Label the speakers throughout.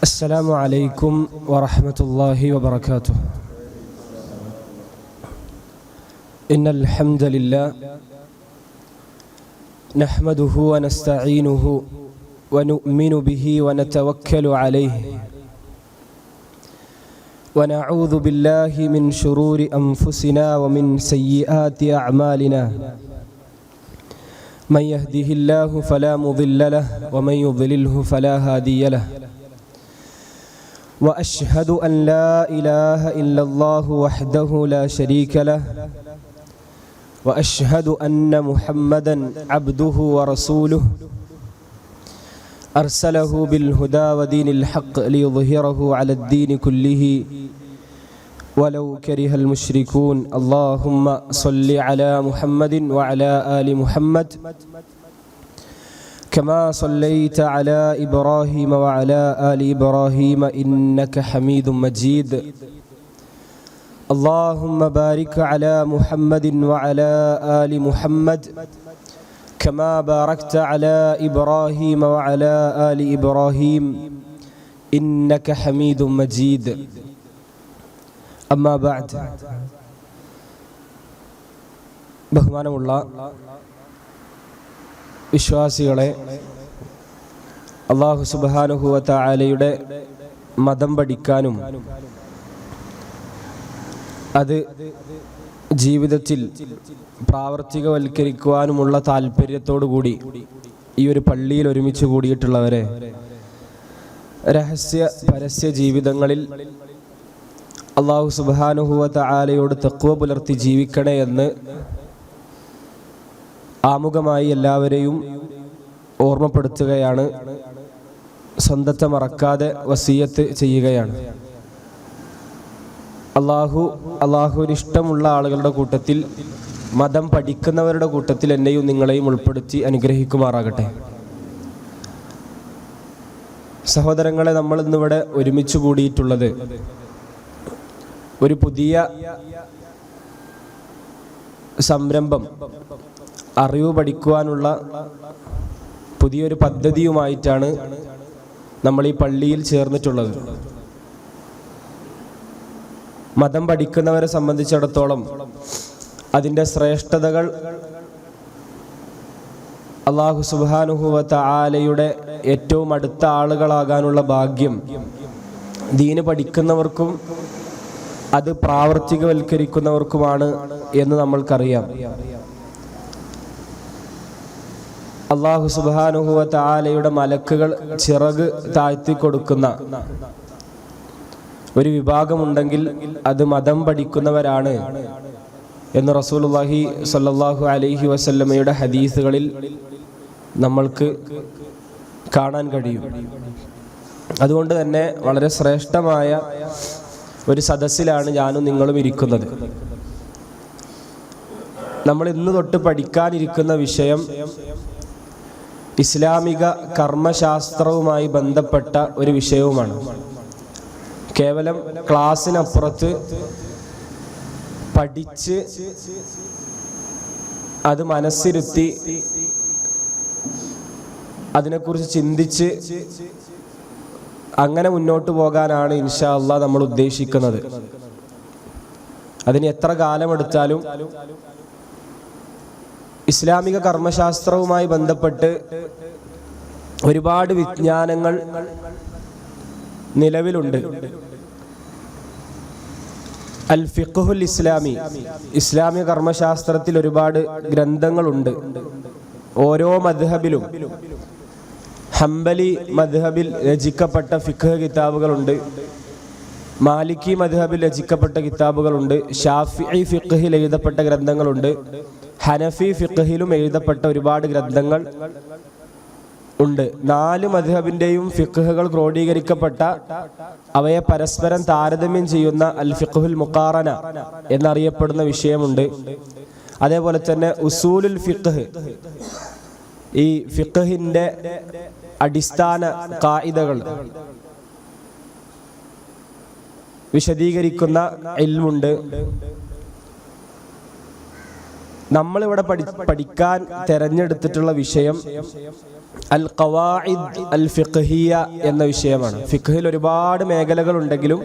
Speaker 1: السلام عليكم ورحمة الله وبركاته. إن الحمد لله نحمده ونستعينه ونؤمن به ونتوكل عليه ونعوذ بالله من شرور أنفسنا ومن سيئات أعمالنا. من يهده الله فلا مضل له ومن يضلله فلا هادي له. وأشهد أن لا إله إلا الله وحده لا شريك له وأشهد أن محمدا عبده ورسوله أرسله بالهدى ودين الحق ليظهره على الدين كله ولو كره المشركون. اللهم صل على محمد وعلى آل محمد كما صليت على إبراهيم وعلى آل إبراهيم إنك حميد مجيد. اللهم بارك على محمد وعلى آل محمد كما باركت على إبراهيم وعلى آل إبراهيم إنك حميد مجيد. أما بعد. ബഹുമാനമുള്ള വിശ്വാസികളെ, അല്ലാഹു സുബ്ഹാനഹു വ തആലയുടെ മതം പഠിക്കാനും അത് ജീവിതത്തിൽ പ്രാവർത്തികവൽക്കരിക്കുവാനുമുള്ള താല്പര്യത്തോടു കൂടി ഈ ഒരു പള്ളിയിൽ ഒരുമിച്ച് കൂടിയിട്ടുള്ളവരെ, രഹസ്യ പരസ്യ ജീവിതങ്ങളിൽ അല്ലാഹു സുബ്ഹാനഹു വ തആലയോട് തഖ്വ പുലർത്തി ജീവിക്കണേ എന്ന് ആമുഖമായി എല്ലാവരെയും ഓർമ്മപ്പെടുത്തുകയാണ്. സ്വന്തത്തെ മറക്കാതെ വസിയത്ത് ചെയ്യുകയാണ്. അള്ളാഹുവിന് ഇഷ്ടമുള്ള ആളുകളുടെ കൂട്ടത്തിൽ, മതം പഠിക്കുന്നവരുടെ കൂട്ടത്തിൽ എന്നെയും നിങ്ങളെയും ഉൾപ്പെടുത്തി അനുഗ്രഹിക്കുമാറാകട്ടെ. സഹോദരങ്ങളെ, നമ്മൾ ഇന്നിവിടെ ഒരുമിച്ച് കൂടിയിട്ടുള്ളത് ഒരു പുതിയ സംരംഭം, അറിവ് പഠിക്കുവാനുള്ള പുതിയൊരു പദ്ധതിയുമായിട്ടാണ് നമ്മൾ ഈ പള്ളിയിൽ ചേർന്നിട്ടുള്ളത്. മതം പഠിക്കുന്നവരെ സംബന്ധിച്ചിടത്തോളം അതിൻ്റെ ശ്രേഷ്ഠതകൾ അല്ലാഹു സുബ്ഹാനഹു വ തആലയുടെ ഏറ്റവും അടുത്ത ആളുകളാകാനുള്ള ഭാഗ്യം ദീന് പഠിക്കുന്നവർക്കും അത് പ്രാവർത്തികവൽക്കരിക്കുന്നവർക്കുമാണ് എന്ന് നമ്മൾക്കറിയാം. അല്ലാഹു സുബ്ഹാനഹു വ തആലയുടെ മലക്കുകൾ ചിറക് താഴ്ത്തി കൊടുക്കുന്ന ഒരു വിഭാഗമുണ്ടെങ്കിൽ അത് മതം പഠിക്കുന്നവരാണ് എന്ന് റസൂലുള്ളാഹി സ്വല്ലല്ലാഹു അലൈഹി വസല്ലമയുടെ ഹദീസുകളിൽ നമ്മൾക്ക് കാണാൻ കഴിയും. അതുകൊണ്ട് തന്നെ വളരെ ശ്രേഷ്ഠമായ ഒരു സദസ്സിലാണ് ഞാനും നിങ്ങളും ഇരിക്കുന്നത്. നമ്മൾ ഇന്ന് തൊട്ട് പഠിക്കാനിരിക്കുന്ന വിഷയം ഇസ്ലാമിക കർമ്മശാസ്ത്രവുമായി ബന്ധപ്പെട്ട ഒരു വിഷയവുമാണ്. കേവലം ക്ലാസ്സിനപ്പുറത്ത് പഠിച്ച് അത് മനസ്സിരുത്തി അതിനെക്കുറിച്ച് ചിന്തിച്ച് അങ്ങനെ മുന്നോട്ട് പോകാനാണ് ഇൻഷാ അല്ലാഹ് നമ്മൾ ഉദ്ദേശിക്കുന്നത്. അതിന് എത്ര കാലമെടുത്താലും ഇസ്ലാമിക കർമ്മശാസ്ത്രവുമായി ബന്ധപ്പെട്ട് ഒരുപാട് വിജ്ഞാനങ്ങൾ നിലവിലുണ്ട്. അൽ ഫിഖ്ഹുൽ ഇസ്ലാമി, ഇസ്ലാമിക കർമ്മശാസ്ത്രത്തിൽ ഒരുപാട് ഗ്രന്ഥങ്ങളുണ്ട്. ഓരോ മദ്ഹബിലും, ഹംബലി മദ്ഹബിൽ രചിക്കപ്പെട്ട ഫിഖ് കിതാബുകളുണ്ട്, മാലിക്കി മദ്ഹബിൽ രചിക്കപ്പെട്ട കിതാബുകളുണ്ട്, ഷാഫിഈ ഫിഖ്ഹിൽ എഴുതപ്പെട്ട ഗ്രന്ഥങ്ങളുണ്ട്, ഹനഫി ഫിഖ്ഹിലും എഴുതപ്പെട്ട ഒരുപാട് ഗ്രന്ഥങ്ങൾ ഉണ്ട്. 4 മദ്ഹബിന്റെയും ഫിഖ്ഹുകൾ ക്രോഡീകരിക്കപ്പെട്ട, അവയെ പരസ്പരം താരതമ്യം ചെയ്യുന്ന അൽ ഫിഖ്ഹുൽ മുഖാറന എന്നറിയപ്പെടുന്ന വിഷയമുണ്ട്. അതേപോലെ തന്നെ ഉസൂലുൽ ഫിഖ്ഹ്, ഈ ഫിഖ്ഹിന്റെ അടിസ്ഥാന ഖായിദകൾ വിശദീകരിക്കുന്ന ഇൽമുണ്ട്. നമ്മളിവിടെ പഠിക്കാൻ തെരഞ്ഞെടുത്തിട്ടുള്ള വിഷയം അൽ ഖവാഇദ് അൽ ഫിഖ്ഹിയ എന്ന വിഷയമാണ്. ഫിഖ്ഹിൽ ഒരുപാട് മേഖലകൾ ഉണ്ടെങ്കിലും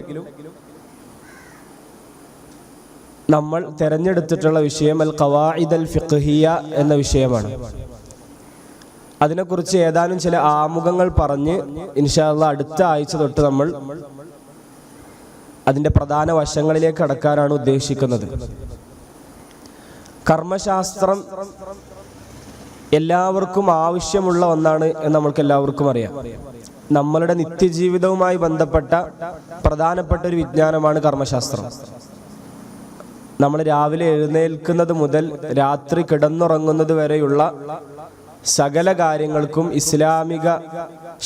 Speaker 1: നമ്മൾ തെരഞ്ഞെടുത്തിട്ടുള്ള വിഷയം അൽ ഖവാഇദ് അൽ ഫിഖ്ഹിയ എന്ന വിഷയമാണ്. അതിനെക്കുറിച്ച് ഏതാനും ചില ആമുഖങ്ങൾ പറഞ്ഞ് ഇൻഷാ അല്ലാഹ് അടുത്ത ആഴ്ച തൊട്ട് നമ്മൾ അതിൻ്റെ പ്രധാന വശങ്ങളിലേക്ക് കടക്കാനാണ് ഉദ്ദേശിക്കുന്നത്. കർമ്മശാസ്ത്രം എല്ലാവർക്കും ആവശ്യമുള്ള ഒന്നാണ് എന്ന് നമ്മൾക്ക് എല്ലാവർക്കും അറിയാം. നമ്മളുടെ നിത്യജീവിതവുമായി ബന്ധപ്പെട്ട പ്രധാനപ്പെട്ട ഒരു വിജ്ഞാനമാണ് കർമ്മശാസ്ത്രം. നമ്മൾ രാവിലെ എഴുന്നേൽക്കുന്നത് മുതൽ രാത്രി കിടന്നുറങ്ങുന്നത് വരെയുള്ള സകല കാര്യങ്ങൾക്കും ഇസ്ലാമിക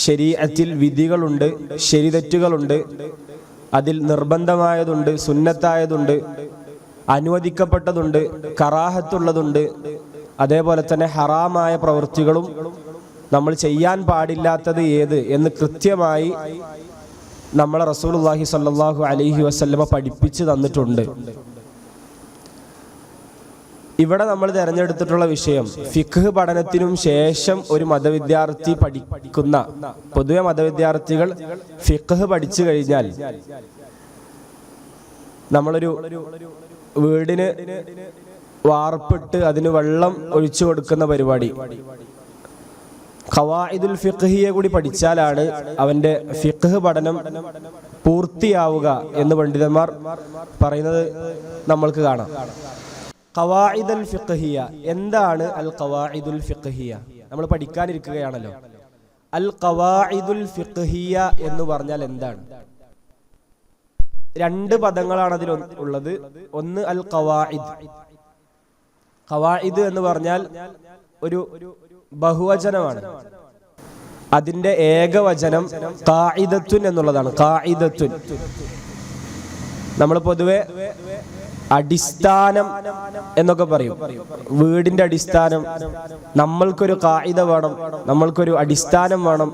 Speaker 1: ശരീഅത്തിൽ വിധികളുണ്ട്, ശരിതെറ്റുകളുണ്ട്. അതിൽ നിർബന്ധമായതുണ്ട്, സുന്നത്തായതുണ്ട്, അനുവദിക്കപ്പെട്ടതുണ്ട്, കറാഹത്തുള്ളതുണ്ട്. അതേപോലെ തന്നെ ഹറാമായ പ്രവൃത്തികളും നമ്മൾ ചെയ്യാൻ പാടില്ലാത്തത് ഏത് എന്ന് കൃത്യമായി നമ്മളെ റസൂലുള്ളാഹി സ്വല്ലല്ലാഹു അലൈഹി വസല്ലമ പഠിപ്പിച്ചു തന്നിട്ടുണ്ട്. ഇവിടെ നമ്മൾ തിരഞ്ഞെടുത്തിട്ടുള്ള വിഷയം ഫിഖ് പഠനത്തിനും ശേഷം ഒരു മതവിദ്യാർത്ഥി പഠിക്കുന്ന, പൊതുവെ മതവിദ്യാർത്ഥികൾ ഫിഖ് പഠിച്ചു കഴിഞ്ഞാൽ നമ്മളൊരു വീടിന് വാർപ്പിട്ട് അതിന് വെള്ളം ഒഴിച്ചു കൊടുക്കുന്ന പരിപാടി, ഖവാഇദുൽ ഫിഖ്ഹിയ കൂടി പഠിച്ചാലാണ് അവന്റെ ഫിഖ് പഠനം പൂർത്തിയാവുക എന്ന് പണ്ഡിതന്മാർ പറയുന്നത് നമ്മൾക്ക് കാണാം. ഖവാഇദുൽ ഫിഖ്ഹിയ എന്താണ്? അൽ ഖവാഇദുൽ ഫിഖ്ഹിയ നമ്മൾ പഠിക്കാനിരിക്കുകയാണല്ലോ. അൽ ഖവാഇദുൽ ഫിഖ്ഹിയ എന്ന് പറഞ്ഞാൽ എന്താണ്? രണ്ട് പദങ്ങളാണ് അതിൽ ഉള്ളത്. ഒന്ന് അൽ ഖവാഇദ്. ഖവാഇദ് എന്ന് പറഞ്ഞാൽ ഒരു ബഹുവചനമാണ്. അതിന്റെ ഏകവചനം ഖാഇദത്തുൻ എന്നുള്ളതാണ്. ഖാഇദത്തുൻ നമ്മൾ പൊതുവെ അടിസ്ഥാനം എന്നൊക്കെ പറയും. വീടിന്റെ അടിസ്ഥാനം. നമ്മൾക്കൊരു ഖാഇദ വേണം, നമ്മൾക്കൊരു അടിസ്ഥാനം വേണം.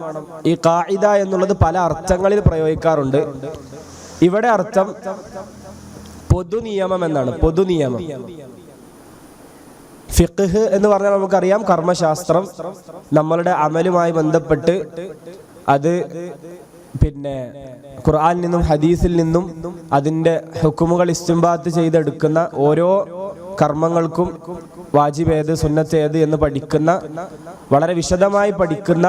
Speaker 1: ഈ ഖാഇദ എന്നുള്ളത് പല അർത്ഥങ്ങളിൽ പ്രയോഗിക്കാറുണ്ട്. ഇവിടെ അർത്ഥം പൊതുനിയമം എന്നാണ്. പൊതുനിയമം. ഫിഖ് എന്ന് പറഞ്ഞാൽ നമുക്കറിയാം കർമ്മശാസ്ത്രം. നമ്മളുടെ അമലുമായി ബന്ധപ്പെട്ട് അത് ഖുർആനിൽ നിന്നും ഹദീസിൽ നിന്നും അതിൻ്റെ ഹുക്കുമുകൾ ഇസ്തിംബാത്ത് ചെയ്തെടുക്കുന്ന ഓരോ കർമ്മങ്ങൾക്കും വാജിബ് ഏത്, സുന്നത്ത് ഏത് എന്ന് പഠിക്കുന്ന, വളരെ വിശദമായി പഠിക്കുന്ന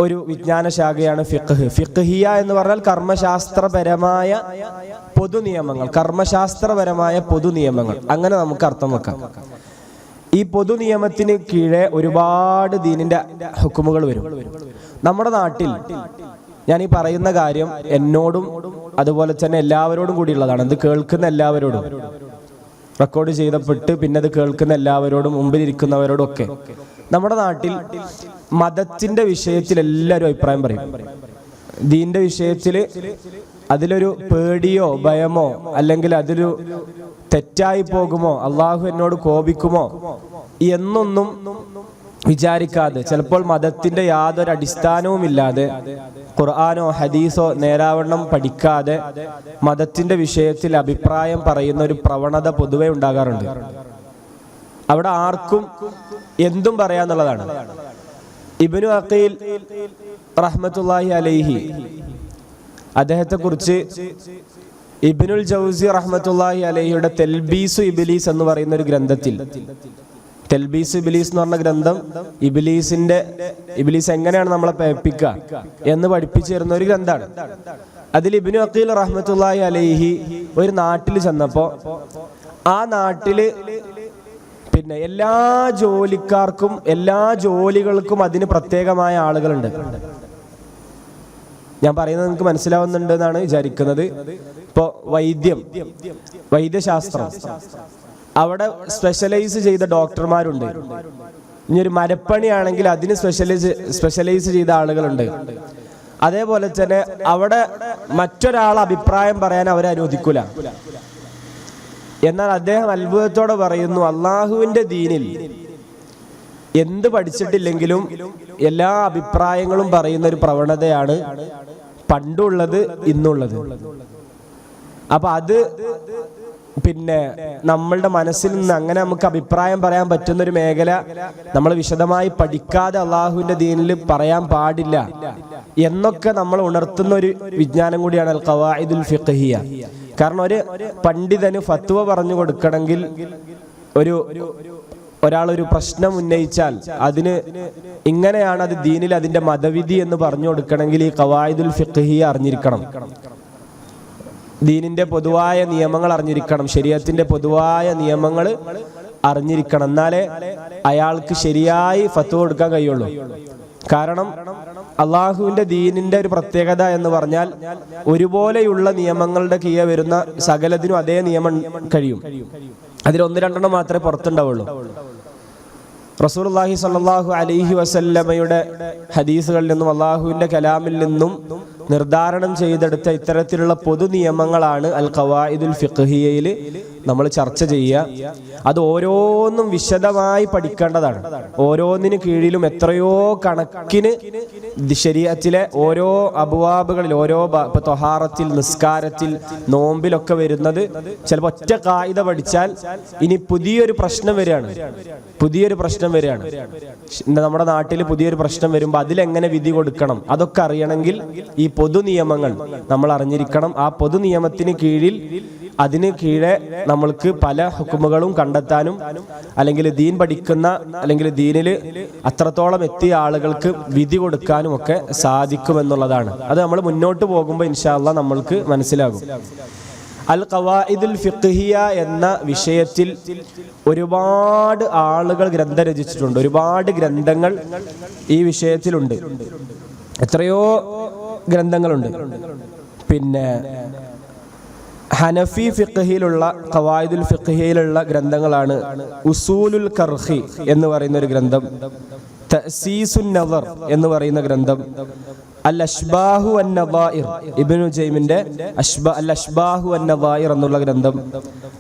Speaker 1: ഒരു വിജ്ഞാന ശാഖയാണ് ഫിഖ്. ഫിഖ്ഹിയ എന്ന് പറഞ്ഞാൽ കർമ്മശാസ്ത്രപരമായ പൊതുനിയമങ്ങൾ. കർമ്മശാസ്ത്രപരമായ പൊതുനിയമങ്ങൾ, അങ്ങനെ നമുക്ക് അർത്ഥം വെക്കാം. ഈ പൊതുനിയമത്തിന് കീഴെ ഒരുപാട് ദീനിന്റെ ഹുക്കുമുകൾ വരും. നമ്മുടെ നാട്ടിൽ ഞാൻ ഈ പറയുന്ന കാര്യം എന്നോടും അതുപോലെ തന്നെ എല്ലാവരോടും കൂടിയുള്ളതാണ്. ഇത് കേൾക്കുന്ന എല്ലാവരോടും, റെക്കോർഡ് ചെയ്യപ്പെട്ട് പിന്നെ അത് കേൾക്കുന്ന എല്ലാവരോടും, മുമ്പിലിരിക്കുന്നവരോടും ഒക്കെ. നമ്മുടെ നാട്ടിൽ മതത്തിന്റെ വിഷയത്തിൽ എല്ലാവരും അഭിപ്രായം പറയും. ദീന്റെ വിഷയത്തിൽ അതിലൊരു പേടിയോ ഭയമോ അല്ലെങ്കിൽ അതിലൊരു തെറ്റായി പോകുമോ, അള്ളാഹു എന്നോട് കോപിക്കുമോ എന്നൊന്നും വിചാരിക്കാതെ, ചിലപ്പോൾ മതത്തിന്റെ യാതൊരു അടിസ്ഥാനവും ഇല്ലാതെ, ഖുർആനോ ഹദീസോ നേരാവണ്ണം പഠിക്കാതെ മതത്തിന്റെ വിഷയത്തിൽ അഭിപ്രായം പറയുന്ന ഒരു പ്രവണത പൊതുവെ ഉണ്ടാകാറുണ്ട്. അവിടെ ആർക്കും എന്തും പറയാന്നുള്ളതാണ്. ഇബ്നു അഖീൽ റഹ്മത്തുള്ളാഹി അലൈഹി, അദ്ദേഹത്തെ കുറിച്ച് ഇബ്നുൽ ജൗസി റഹ്മത്തുള്ളാഹി അലൈഹിയുടെ തെൽബീസു ഇബ്ലീസ് എന്ന് പറയുന്ന ഒരു ഗ്രന്ഥത്തിൽ, തെൽബീസ് ഇബ്ലീസ് എന്ന് പറഞ്ഞ ഗ്രന്ഥം ഇബ്ലീസ് എങ്ങനെയാണ് നമ്മളെ പേപ്പിക്കുക എന്ന് പഠിപ്പിച്ചു തരുന്ന ഒരു ഗ്രന്ഥമാണ്. അതിൽ ഇബ്നു അഖീൽ റഹ്മത്തുള്ളാഹി അലൈഹി ഒരു നാട്ടിൽ ചെന്നപ്പോ ആ നാട്ടില് എല്ലാ ജോലിക്കാർക്കും എല്ലാ ജോലികൾക്കും അതിന് പ്രത്യേകമായ ആളുകളുണ്ട്. ഞാൻ പറയുന്നത് നിങ്ങൾക്ക് മനസ്സിലാവുന്നുണ്ട് എന്നാണ് വിചാരിക്കുന്നത്. ഇപ്പോ വൈദ്യശാസ്ത്രം, അവിടെ സ്പെഷ്യലൈസ് ചെയ്ത ഡോക്ടർമാരുണ്ട്. ഇനി ഒരു മരപ്പണിയാണെങ്കിൽ അതിന് സ്പെഷ്യലൈസ് ചെയ്ത ആളുകളുണ്ട്. അതേപോലെ തന്നെ അവിടെ മറ്റൊരാൾ അഭിപ്രായം പറയാൻ അവരെ അനുവദിക്കൂല. എന്നാൽ അദ്ദേഹം അത്ഭുതത്തോടെ പറയുന്നു, അള്ളാഹുവിന്റെ ദീനിൽ എന്ത് പഠിച്ചിട്ടില്ലെങ്കിലും എല്ലാ അഭിപ്രായങ്ങളും പറയുന്ന ഒരു പ്രവണതയാണ് പണ്ടുള്ളത് ഇന്നുള്ളത്. അപ്പൊ അത് പിന്നെ നമ്മളുടെ മനസ്സിൽ നിന്ന് അങ്ങനെ നമുക്ക് അഭിപ്രായം പറയാൻ പറ്റുന്നൊരു മേഖല നമ്മൾ വിശദമായി പഠിക്കാതെ അള്ളാഹുവിന്റെ ദീനിൽ പറയാൻ പാടില്ല എന്നൊക്കെ നമ്മൾ ഉണർത്തുന്ന ഒരു വിജ്ഞാനം കൂടിയാണ് അൽ ഖവാഇദുൽ ഫിഖ്ഹിയ. കാരണം ഒരു പണ്ഡിതന് ഫത്വ പറഞ്ഞു കൊടുക്കണമെങ്കിൽ ഒരാളൊരു പ്രശ്നം ഉന്നയിച്ചാൽ അതിന് ഇങ്ങനെയാണ് അത് ദീനിൽ അതിന്റെ മതവിധി എന്ന് പറഞ്ഞു കൊടുക്കണമെങ്കിൽ ഈ ഖവാഇദുൽ ഫിഖ്ഹിയ അറിഞ്ഞിരിക്കണം. ദീനിന്റെ പൊതുവായ നിയമങ്ങൾ അറിഞ്ഞിരിക്കണം, ശരീഅത്തിന്റെ പൊതുവായ നിയമങ്ങൾ അറിഞ്ഞിരിക്കണം. എന്നാലേ അയാൾക്ക് ശരിയായി ഫത്വ കൊടുക്കാൻ കഴിയുള്ളൂ. കാരണം അള്ളാഹുവിന്റെ ദീനിന്റെ ഒരു പ്രത്യേകത എന്ന് പറഞ്ഞാൽ ഒരുപോലെയുള്ള നിയമങ്ങളുടെ കീഴെ വരുന്ന സകലത്തിനും അതേ നിയമം കഴിയും. അതിൽ 1-2 മാത്രമേ പുറത്തുണ്ടാവുള്ളൂ. റസൂലുള്ളാഹി സ്വല്ലല്ലാഹു അലൈഹി വസല്ലമയുടെ ഹദീസുകളിൽ നിന്നും അള്ളാഹുവിന്റെ കലാമിൽ നിന്നും നിർദ്ധാരണം ചെയ്തെടുത്ത ഇത്തരത്തിലുള്ള പൊതു നിയമങ്ങളാണ് അൽ ഖവാഇദുൽ ഫിഖ്ഹിയയിൽ നമ്മൾ ചർച്ച ചെയ്യുക. അത് ഓരോന്നും വിശദമായി പഠിക്കേണ്ടതാണ്. ഓരോന്നിന് കീഴിലും എത്രയോ കണക്കിന് ശരീഅത്തിലെ ഓരോ അബ്വാബുകളിൽ ഓരോ ത്വഹാറത്തിൽ, നിസ്കാരത്തിൽ, നോമ്പിലൊക്കെ വരുന്നത് ചിലപ്പോൾ ഒറ്റ ഖായിദ പഠിച്ചാൽ ഇനി പുതിയൊരു പ്രശ്നം വരികയാണ്. നമ്മുടെ നാട്ടിൽ പുതിയൊരു പ്രശ്നം വരുമ്പോൾ അതിലെങ്ങനെ വിധി കൊടുക്കണം അതൊക്കെ അറിയണമെങ്കിൽ ഈ പൊതു നിയമങ്ങൾ നമ്മൾ അറിഞ്ഞിരിക്കണം. ആ പൊതു നിയമത്തിന് കീഴിൽ അതിന് കീഴെ നമ്മൾക്ക് പല ഹുക്കുമുകളും കണ്ടെത്താനും അല്ലെങ്കിൽ ദീൻ പഠിക്കുന്ന അല്ലെങ്കിൽ ദീനിൽ അത്രത്തോളം എത്തിയ ആളുകൾക്ക് വിധി കൊടുക്കാനും ഒക്കെ സാധിക്കുമെന്നുള്ളതാണ്. അത് നമ്മൾ മുന്നോട്ട് പോകുമ്പോൾ ഇൻഷാ അല്ലാഹ് നമ്മൾക്ക് മനസ്സിലാകും. അൽ ഖവാഇദുൽ ഫിഖ്ഹിയ എന്ന വിഷയത്തിൽ ഒരുപാട് ആളുകൾ ഗ്രന്ഥം രചിച്ചിട്ടുണ്ട്. ഒരുപാട് ഗ്രന്ഥങ്ങൾ ഈ വിഷയത്തിലുണ്ട്. എത്രയോ ഗ്രന്ഥങ്ങളുണ്ട്. പിന്നെ ഹനഫി ഫിഖ്ഹിലുള്ള ഖവായിദുൽ ഫിഖ്ഹിയിലുള്ള ഗ്രന്ഥങ്ങളാണ് ഉസൂലുൽ കർഹി എന്ന് പറയുന്ന ഒരു ഗ്രന്ഥം, തഅസീസുൻ നദർ എന്ന് പറയുന്ന ഗ്രന്ഥം, അൽ അഷ്ബാഹു വൻ നദായിർ ഇബ്നു ജൈമിന്റെ അൽ അഷ്ബാഹു വൻ നദായിർ എന്നുള്ള ഗ്രന്ഥം,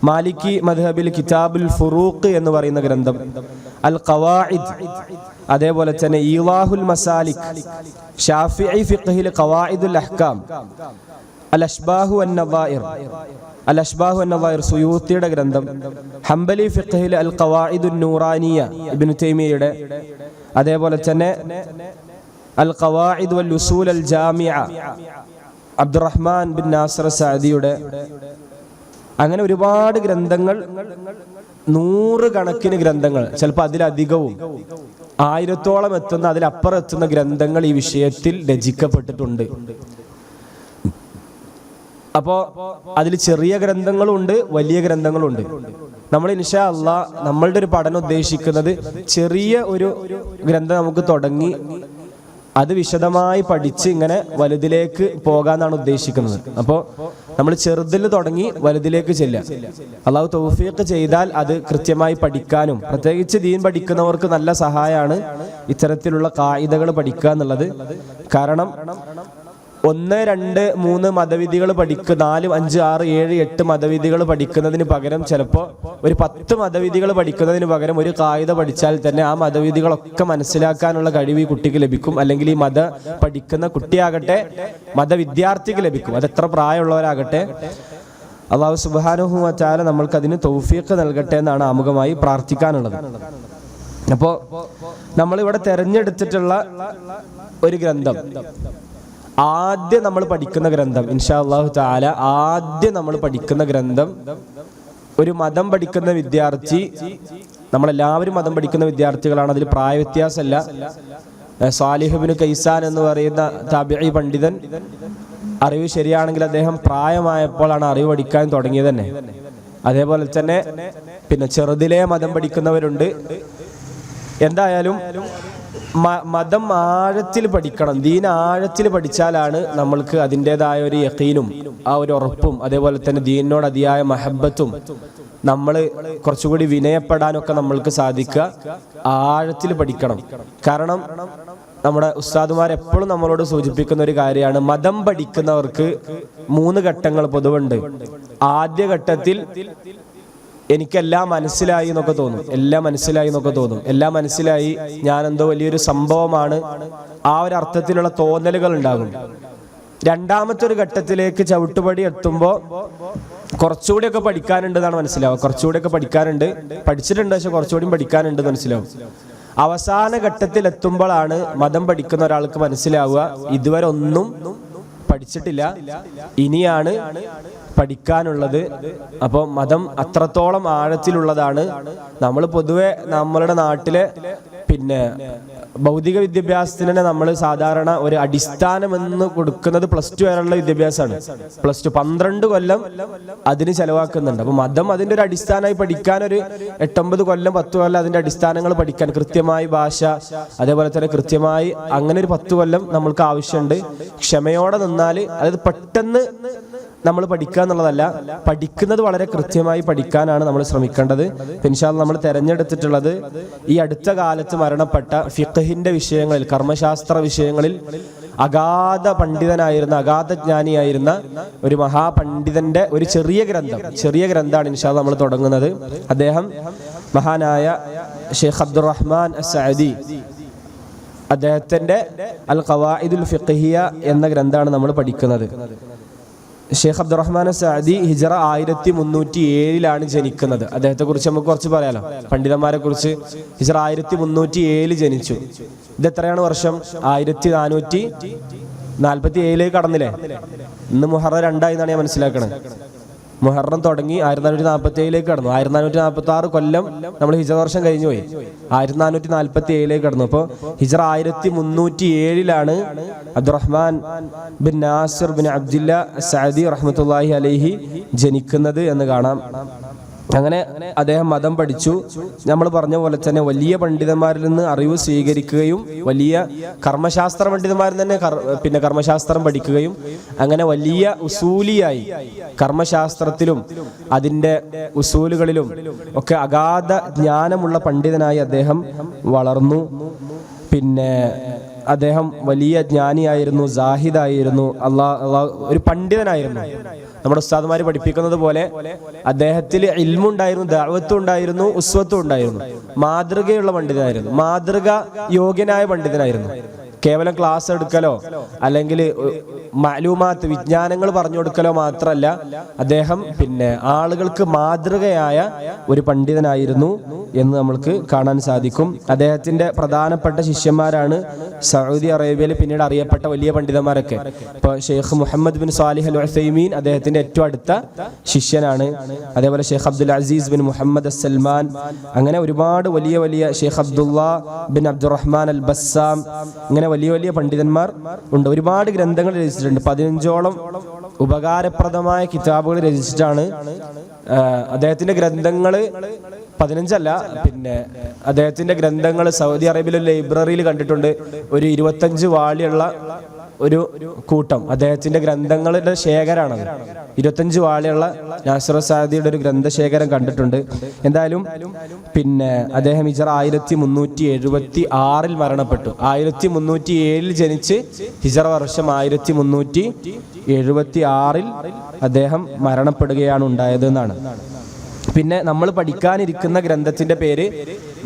Speaker 1: മാലിക്കി മദ്ഹബിൽ കിതാബുൽ ഫുറൂഖ് എന്ന് പറയുന്ന ഗ്രന്ഥം, അൽ ഖവാഇദ്, അതേപോലെ തന്നെ ഈവാഹുൽ മസാലിക്, ഷാഫിഈ ഫിഖ്ഹിൽ ഖവാഇദുൽ അഹ്കാം, അൽ അഷ്ബാഹു വൻ നദായിർ സുയൂത്തിയുടെ ഗ്രന്ഥം, ഹംബലി ഫിഖ്ഹിൽ അൽ ഖവാഇദുൻ നൂറാനിയ ഇബ്നു തൈമിയയുടെ, അതേപോലെ തന്നെ അൽ ഖവാഇദ് വൽ ഉസൂൽ അൽ ജാമിഅ അബ്ദുറഹ്മാൻ ബിൻ നാസർ സഅദിയുടെ. അങ്ങനെ ഒരുപാട് ഗ്രന്ഥങ്ങൾ, 100 കണക്കിന് ഗ്രന്ഥങ്ങൾ, ചിലപ്പോൾ അതിലധികവും 1000-ഓളം എത്തുന്ന അതിലപ്പുറം എത്തുന്ന ഗ്രന്ഥങ്ങൾ ഈ വിഷയത്തിൽ രചിക്കപ്പെട്ടിട്ടുണ്ട്. അപ്പോൾ അതിൽ ചെറിയ ഗ്രന്ഥങ്ങളുണ്ട്, വലിയ ഗ്രന്ഥങ്ങളുണ്ട്. നമ്മൾ ഇൻഷാ അല്ലാഹ് നമ്മളുടെ ഒരു പഠനം ഉദ്ദേശിക്കുന്നത് ചെറിയ ഒരു ഗ്രന്ഥം നമുക്ക് തുടങ്ങി അത് വിശദമായി പഠിച്ച് ഇങ്ങനെ വലുതിലേക്ക് പോകാന്നാണ് ഉദ്ദേശിക്കുന്നത്. അപ്പോൾ നമ്മൾ ചെറുതിൽ തുടങ്ങി വലുതിലേക്ക് ചെല്ലുക. അള്ളാഹു തൗഫീഖ് ചെയ്താൽ അത് കൃത്യമായി പഠിക്കാനും, പ്രത്യേകിച്ച് ദീൻ പഠിക്കുന്നവർക്ക് നല്ല സഹായമാണ് ഇത്തരത്തിലുള്ള ഖായിദകൾ പഠിക്കുക എന്നുള്ളത്. കാരണം 1, 2, 3 മതവിധികൾ 4, 5, 6, 7, 8 മതവിധികൾ പഠിക്കുന്നതിന് പകരം ചിലപ്പോൾ ഒരു 10 മതവിധികൾ പഠിക്കുന്നതിന് പകരം ഒരു ഖായിദ പഠിച്ചാൽ തന്നെ ആ മതവിധികളൊക്കെ മനസ്സിലാക്കാനുള്ള കഴിവ് ഈ കുട്ടിക്ക് ലഭിക്കും. അല്ലെങ്കിൽ ഈ മത പഠിക്കുന്ന കുട്ടിയാകട്ടെ മതവിദ്യാർത്ഥിക്ക് ലഭിക്കും. അതെത്ര പ്രായമുള്ളവരാകട്ടെ. അല്ലാഹു സുബ്ഹാനഹു വ തആല നമ്മൾക്ക് അതിന് തൗഫീഖ് നൽകട്ടെ എന്നാണ് ആമുഖമായി പ്രാർത്ഥിക്കാനുള്ളത്. അപ്പോൾ നമ്മളിവിടെ തെരഞ്ഞെടുത്തിട്ടുള്ള ഒരു ഗ്രന്ഥം, ആദ്യം നമ്മൾ പഠിക്കുന്ന ഗ്രന്ഥം ഇൻഷാ അല്ലാഹു തആല ആദ്യം നമ്മൾ പഠിക്കുന്ന ഗ്രന്ഥം, ഒരു മതം പഠിക്കുന്ന വിദ്യാർത്ഥി, നമ്മളെല്ലാവരും മതം പഠിക്കുന്ന വിദ്യാർത്ഥികളാണ്, അതിൽ പ്രായ വ്യത്യാസമല്ല. സാലിഹ് ഇബ്നു കൈസാൻ എന്ന് പറയുന്ന താബിഈ പണ്ഡിതൻ, അറിവ് ശരിയാണെങ്കിൽ അദ്ദേഹം പ്രായമായപ്പോഴാണ് അറിവ് പഠിക്കാൻ തുടങ്ങിയത് തന്നെ. അതേപോലെ തന്നെ പിന്നെ ചെറുതിലേ മതം പഠിക്കുന്നവരുണ്ട്. എന്തായാലും മതം ആഴത്തിൽ പഠിക്കണം. ദീൻ ആഴത്തിൽ പഠിച്ചാലാണ് നമ്മൾക്ക് അതിൻ്റെതായ ഒരു യഖീനും ആ ഒരു ഉറപ്പും അതേപോലെ തന്നെ ദീനിനോട് അതിയായ മഹബത്തും നമ്മൾ കുറച്ചുകൂടി വിനയപ്പെടാനൊക്കെ നമ്മൾക്ക് സാധിക്കുക. ആഴത്തിൽ പഠിക്കണം. കാരണം നമ്മുടെ ഉസ്താദുമാർ എപ്പോഴും നമ്മളോട് സൂചിപ്പിക്കുന്ന ഒരു കാര്യമാണ്, മതം പഠിക്കുന്നവർക്ക് 3 ഘട്ടങ്ങൾ പൊതുവുണ്ട്. ആദ്യ ഘട്ടത്തിൽ എനിക്കെല്ലാം മനസ്സിലായി എന്നൊക്കെ തോന്നും, എല്ലാം മനസ്സിലായി, ഞാനെന്തോ വലിയൊരു സംഭവമാണ്, ആ ഒരു അർത്ഥത്തിലുള്ള തോന്നലുകൾ ഉണ്ടാകും. രണ്ടാമത്തെ ഒരു ഘട്ടത്തിലേക്ക് ചവിട്ടുപടി എത്തുമ്പോൾ കുറച്ചുകൂടിയൊക്കെ പഠിക്കാനുണ്ട് എന്നാണ് മനസ്സിലാവുക. കുറച്ചുകൂടിയൊക്കെ പഠിക്കാനുണ്ട്, പഠിച്ചിട്ടുണ്ട്, പക്ഷെ കുറച്ചുകൂടി പഠിക്കാനുണ്ട് എന്ന് മനസ്സിലാവും. അവസാന ഘട്ടത്തിൽ എത്തുമ്പോഴാണ് മതം പഠിക്കുന്ന ഒരാൾക്ക് മനസ്സിലാവുക ഇതുവരെ ഒന്നും പഠിച്ചിട്ടില്ല, ഇനിയാണ് പഠിക്കാനുള്ളത്. അപ്പോൾ മതം അത്രത്തോളം ആഴത്തിലുള്ളതാണ്. നമ്മൾ പൊതുവെ നമ്മളുടെ നാട്ടിലെ ഭൗതിക വിദ്യാഭ്യാസത്തിന് തന്നെ നമ്മൾ സാധാരണ ഒരു അടിസ്ഥാനം എന്ന് കൊടുക്കുന്നത് +2 വരെയുള്ള വിദ്യാഭ്യാസമാണ്. +2 12 കൊല്ലം അതിന് ചെലവാക്കുന്നുണ്ട്. അപ്പൊ മതം അതിന്റെ ഒരു അടിസ്ഥാനമായി പഠിക്കാൻ ഒരു 8-9 കൊല്ലം 10 കൊല്ലം അതിന്റെ അടിസ്ഥാനങ്ങൾ പഠിക്കാൻ, കൃത്യമായി ഭാഷ, അതേപോലെ തന്നെ കൃത്യമായി അങ്ങനെ ഒരു 10 കൊല്ലം നമ്മൾക്ക് ആവശ്യമുണ്ട്. ക്ഷമയോടെ നിന്നാൽ അതായത് പെട്ടെന്ന് നമ്മൾ പഠിക്കുക എന്നുള്ളതല്ല, പഠിക്കുന്നത് വളരെ കൃത്യമായി പഠിക്കാനാണ് നമ്മൾ ശ്രമിക്കേണ്ടത്. ഇൻഷാ അല്ലാഹ് നമ്മൾ തിരഞ്ഞെടുത്തിട്ടുള്ളത് ഈ അടുത്ത കാലത്ത് മരണപ്പെട്ട ഫിഖ്ഹിന്റെ വിഷയങ്ങളിൽ, കർമ്മശാസ്ത്ര വിഷയങ്ങളിൽ അഗാധ പണ്ഡിതനായിരുന്ന, അഗാധ ജ്ഞാനിയായിരുന്ന ഒരു മഹാപണ്ഡിതന്റെ ഒരു ചെറിയ ഗ്രന്ഥമാണ് ഇൻഷാ അല്ലാഹ് നമ്മൾ തുടങ്ങുന്നത്. അദ്ദേഹം മഹാനായ ഷെയ്ഖ് അബ്ദുറഹ്മാൻ അസ്സഅദി, അദ്ദേഹത്തിന്റെ അൽ ഖവാഇദുൽ ഫിഖ്ഹിയ എന്ന ഗ്രന്ഥമാണ് നമ്മൾ പഠിക്കുന്നത്. ഷെയ്ഖ് അബ്ദുറഹ്മാൻ സഅദി ഹിജ്റ 1307 ജനിക്കുന്നത്. അദ്ദേഹത്തെ കുറിച്ച് നമുക്ക് കുറച്ച് പറയാലോ, പണ്ഡിതന്മാരെ കുറിച്ച്. ഹിജ്റ 1307 ജനിച്ചു. ഇത് എത്രയാണ് വർഷം? 1447 കടന്നില്ലേ? ഇന്ന് മുഹറം 2 എന്നാണ് ഞാൻ മനസ്സിലാക്കണത്. മുഹറം തുടങ്ങി 1447 കടന്നു. 1446 കൊല്ലം നമ്മൾ ഹിജ്റ വർഷം കഴിഞ്ഞു പോയി. 1447 കടന്നു. അപ്പോൾ ഹിജ്റ 1307 Abdulrahman bin Nasser bin Abdillah Saadi റഹ്മത്തുള്ളാഹി അലൈഹി ജനിക്കുന്നത് എന്ന് കാണാം. അങ്ങനെ അദ്ദേഹം മതം പഠിച്ചു. നമ്മൾ പറഞ്ഞ പോലെ തന്നെ വലിയ പണ്ഡിതന്മാരിൽ നിന്ന് അറിവ് സ്വീകരിക്കുകയും വലിയ കർമ്മശാസ്ത്ര പണ്ഡിതന്മാരിൽ തന്നെ കർമ്മശാസ്ത്രം പഠിക്കുകയും അങ്ങനെ വലിയ ഉസൂലിയായി കർമ്മശാസ്ത്രത്തിലും അതിൻ്റെ ഉസൂലുകളിലും ഒക്കെ അഗാധ ജ്ഞാനമുള്ള പണ്ഡിതനായി അദ്ദേഹം വളർന്നു. അദ്ദേഹം വലിയ ജ്ഞാനിയായിരുന്നു, സാഹിദായിരുന്നു, ഒരു പണ്ഡിതനായിരുന്നു. നമ്മുടെ ഉസ്താദുമാർ പഠിപ്പിക്കുന്നത് പോലെ അദ്ദേഹത്തിൽ ഇൽമുണ്ടായിരുന്നു, ദഅവത്തും ഉണ്ടായിരുന്നു, ഉസ്വത്തും ഉണ്ടായിരുന്നു. മാതൃകയുള്ള പണ്ഡിതനായിരുന്നു, മാതൃക യോഗ്യനായ പണ്ഡിതനായിരുന്നു. കേവലം ക്ലാസ് എടുക്കലോ അല്ലെങ്കിൽ മഅലൂമാത്ത് വിജ്ഞാനങ്ങൾ പറഞ്ഞു കൊടുക്കലോ മാത്രമല്ല, അദ്ദേഹം ആളുകൾക്ക് മാതൃകയായ ഒരു പണ്ഡിതനായിരുന്നു എന്ന് നമ്മൾക്ക് കാണാൻ സാധിക്കും. അദ്ദേഹത്തിന്റെ പ്രധാനപ്പെട്ട ശിഷ്യന്മാരാണ് സൗദി അറേബ്യയിൽ പിന്നീട് അറിയപ്പെട്ട വലിയ പണ്ഡിതന്മാരൊക്കെ. ഇപ്പോൾ ഷെയ്ഖ് മുഹമ്മദ് ബിൻ സാലിഹ് അൽ ഉസൈമീൻ അദ്ദേഹത്തിന്റെ ഏറ്റവും അടുത്ത ശിഷ്യനാണ്. അതേപോലെ ഷെയ്ഖ് അബ്ദുൽ അസീസ് ബിൻ മുഹമ്മദ് സൽമാൻ, അങ്ങനെ ഒരുപാട് വലിയ വലിയ ഷെയ്ഖ് അബ്ദുല്ലാ ബിൻ അബ്ദുറഹ്മാൻ അൽ ബസ്സാം, ഇങ്ങനെ വലിയ വലിയ പണ്ഡിതന്മാർ ഉണ്ട്. ഒരുപാട് ഗ്രന്ഥങ്ങൾ രചിച്ചിട്ടുണ്ട്. 15ഓളം ഉപകാരപ്രദമായ കിതാബുകൾ രചിച്ചിട്ടാണ്. അദ്ദേഹത്തിന്റെ ഗ്രന്ഥങ്ങൾ 15 അദ്ദേഹത്തിന്റെ ഗ്രന്ഥങ്ങൾ സൗദി അറേബ്യയിലെ ലൈബ്രറിയിൽ കണ്ടിട്ടുണ്ട്. ഒരു 25 വാള്യമുള്ള ഒരു കൂട്ടം അദ്ദേഹത്തിന്റെ ഗ്രന്ഥങ്ങളുടെ ശേഖരമാണത്. 25 വാള്യമുള്ള നാസിർ സഅദിയുടെ ഒരു ഗ്രന്ഥശേഖരം കണ്ടിട്ടുണ്ട്. എന്തായാലും അദ്ദേഹം ഹിജ്റ 1376 മരണപ്പെട്ടു. 1307 ജനിച്ച് ഹിജ്റ വർഷം 1376 അദ്ദേഹം മരണപ്പെടുകയാണ് ഉണ്ടായത് എന്നാണ്. പിന്നെ നമ്മൾ പഠിക്കാനിരിക്കുന്ന ഗ്രന്ഥത്തിന്റെ പേര്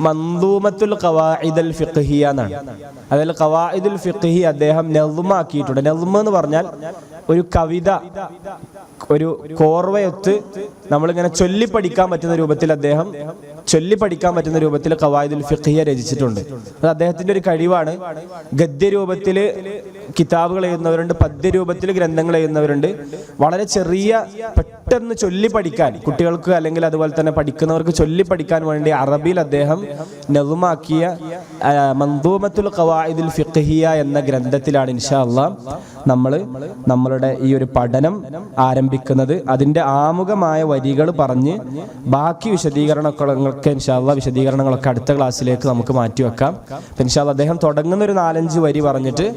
Speaker 1: മൻദൂമത്തുൽ ഖവാഇദുൽ ഫിഖ്ഹിയ എന്നാണ്. അതിൽ ഖവാഇദുൽ ഫിഖ്ഹി അദ്ദേഹം നദ്മാക്കിയിട്ടുണ്ട്. നദ്മ എന്ന് പറഞ്ഞാൽ ഒരു കവിത, ഒരു കോർവയൊത്ത് നമ്മളിങ്ങനെ ചൊല്ലിപ്പഠിക്കാൻ പറ്റുന്ന രൂപത്തിൽ അദ്ദേഹം ഖവാഇദുൽ ഫിഖ്ഹിയ രചിച്ചിട്ടുണ്ട്. അത് അദ്ദേഹത്തിന്റെ ഒരു കഴിവാണ്. ഗദ്യരൂപത്തിൽ കിതാബുകൾ എഴുതുന്നവരുണ്ട്, പദ്യരൂപത്തിൽ ഗ്രന്ഥങ്ങൾ എഴുതുന്നവരുണ്ട്. വളരെ ചെറിയ പെട്ടെന്ന് ചൊല്ലിപ്പഠിക്കാൻ കുട്ടികൾക്ക് അല്ലെങ്കിൽ അതുപോലെ തന്നെ പഠിക്കുന്നവർക്ക് ചൊല്ലിപ്പഠിക്കാൻ വേണ്ടി അറബിയിൽ അദ്ദേഹം നദ്മാക്കിയ മൻദൂമത്തുൽ ഖവാഇദുൽ ഫിഖ്ഹിയ എന്ന ഗ്രന്ഥത്തിലാണ് ഇൻഷാ അല്ലാഹ് നമ്മളുടെ ഈ ഒരു പഠനം ആരംഭിക്കുന്നത്. അതിന്റെ ആമുഖമായ വരികൾ പറഞ്ഞ് ബാക്കി വിശദീകരണങ്ങളൊക്കെ ഇൻഷാ അല്ലാഹ് വിശദീകരണങ്ങളൊക്കെ അടുത്ത ക്ലാസ്സിലേക്ക് നമുക്ക് മാറ്റിവെക്കാം. ഇൻഷാ അല്ലാഹ് അദ്ദേഹം തുടങ്ങുന്ന ഒരു 4-5 വരി പറഞ്ഞിട്ട്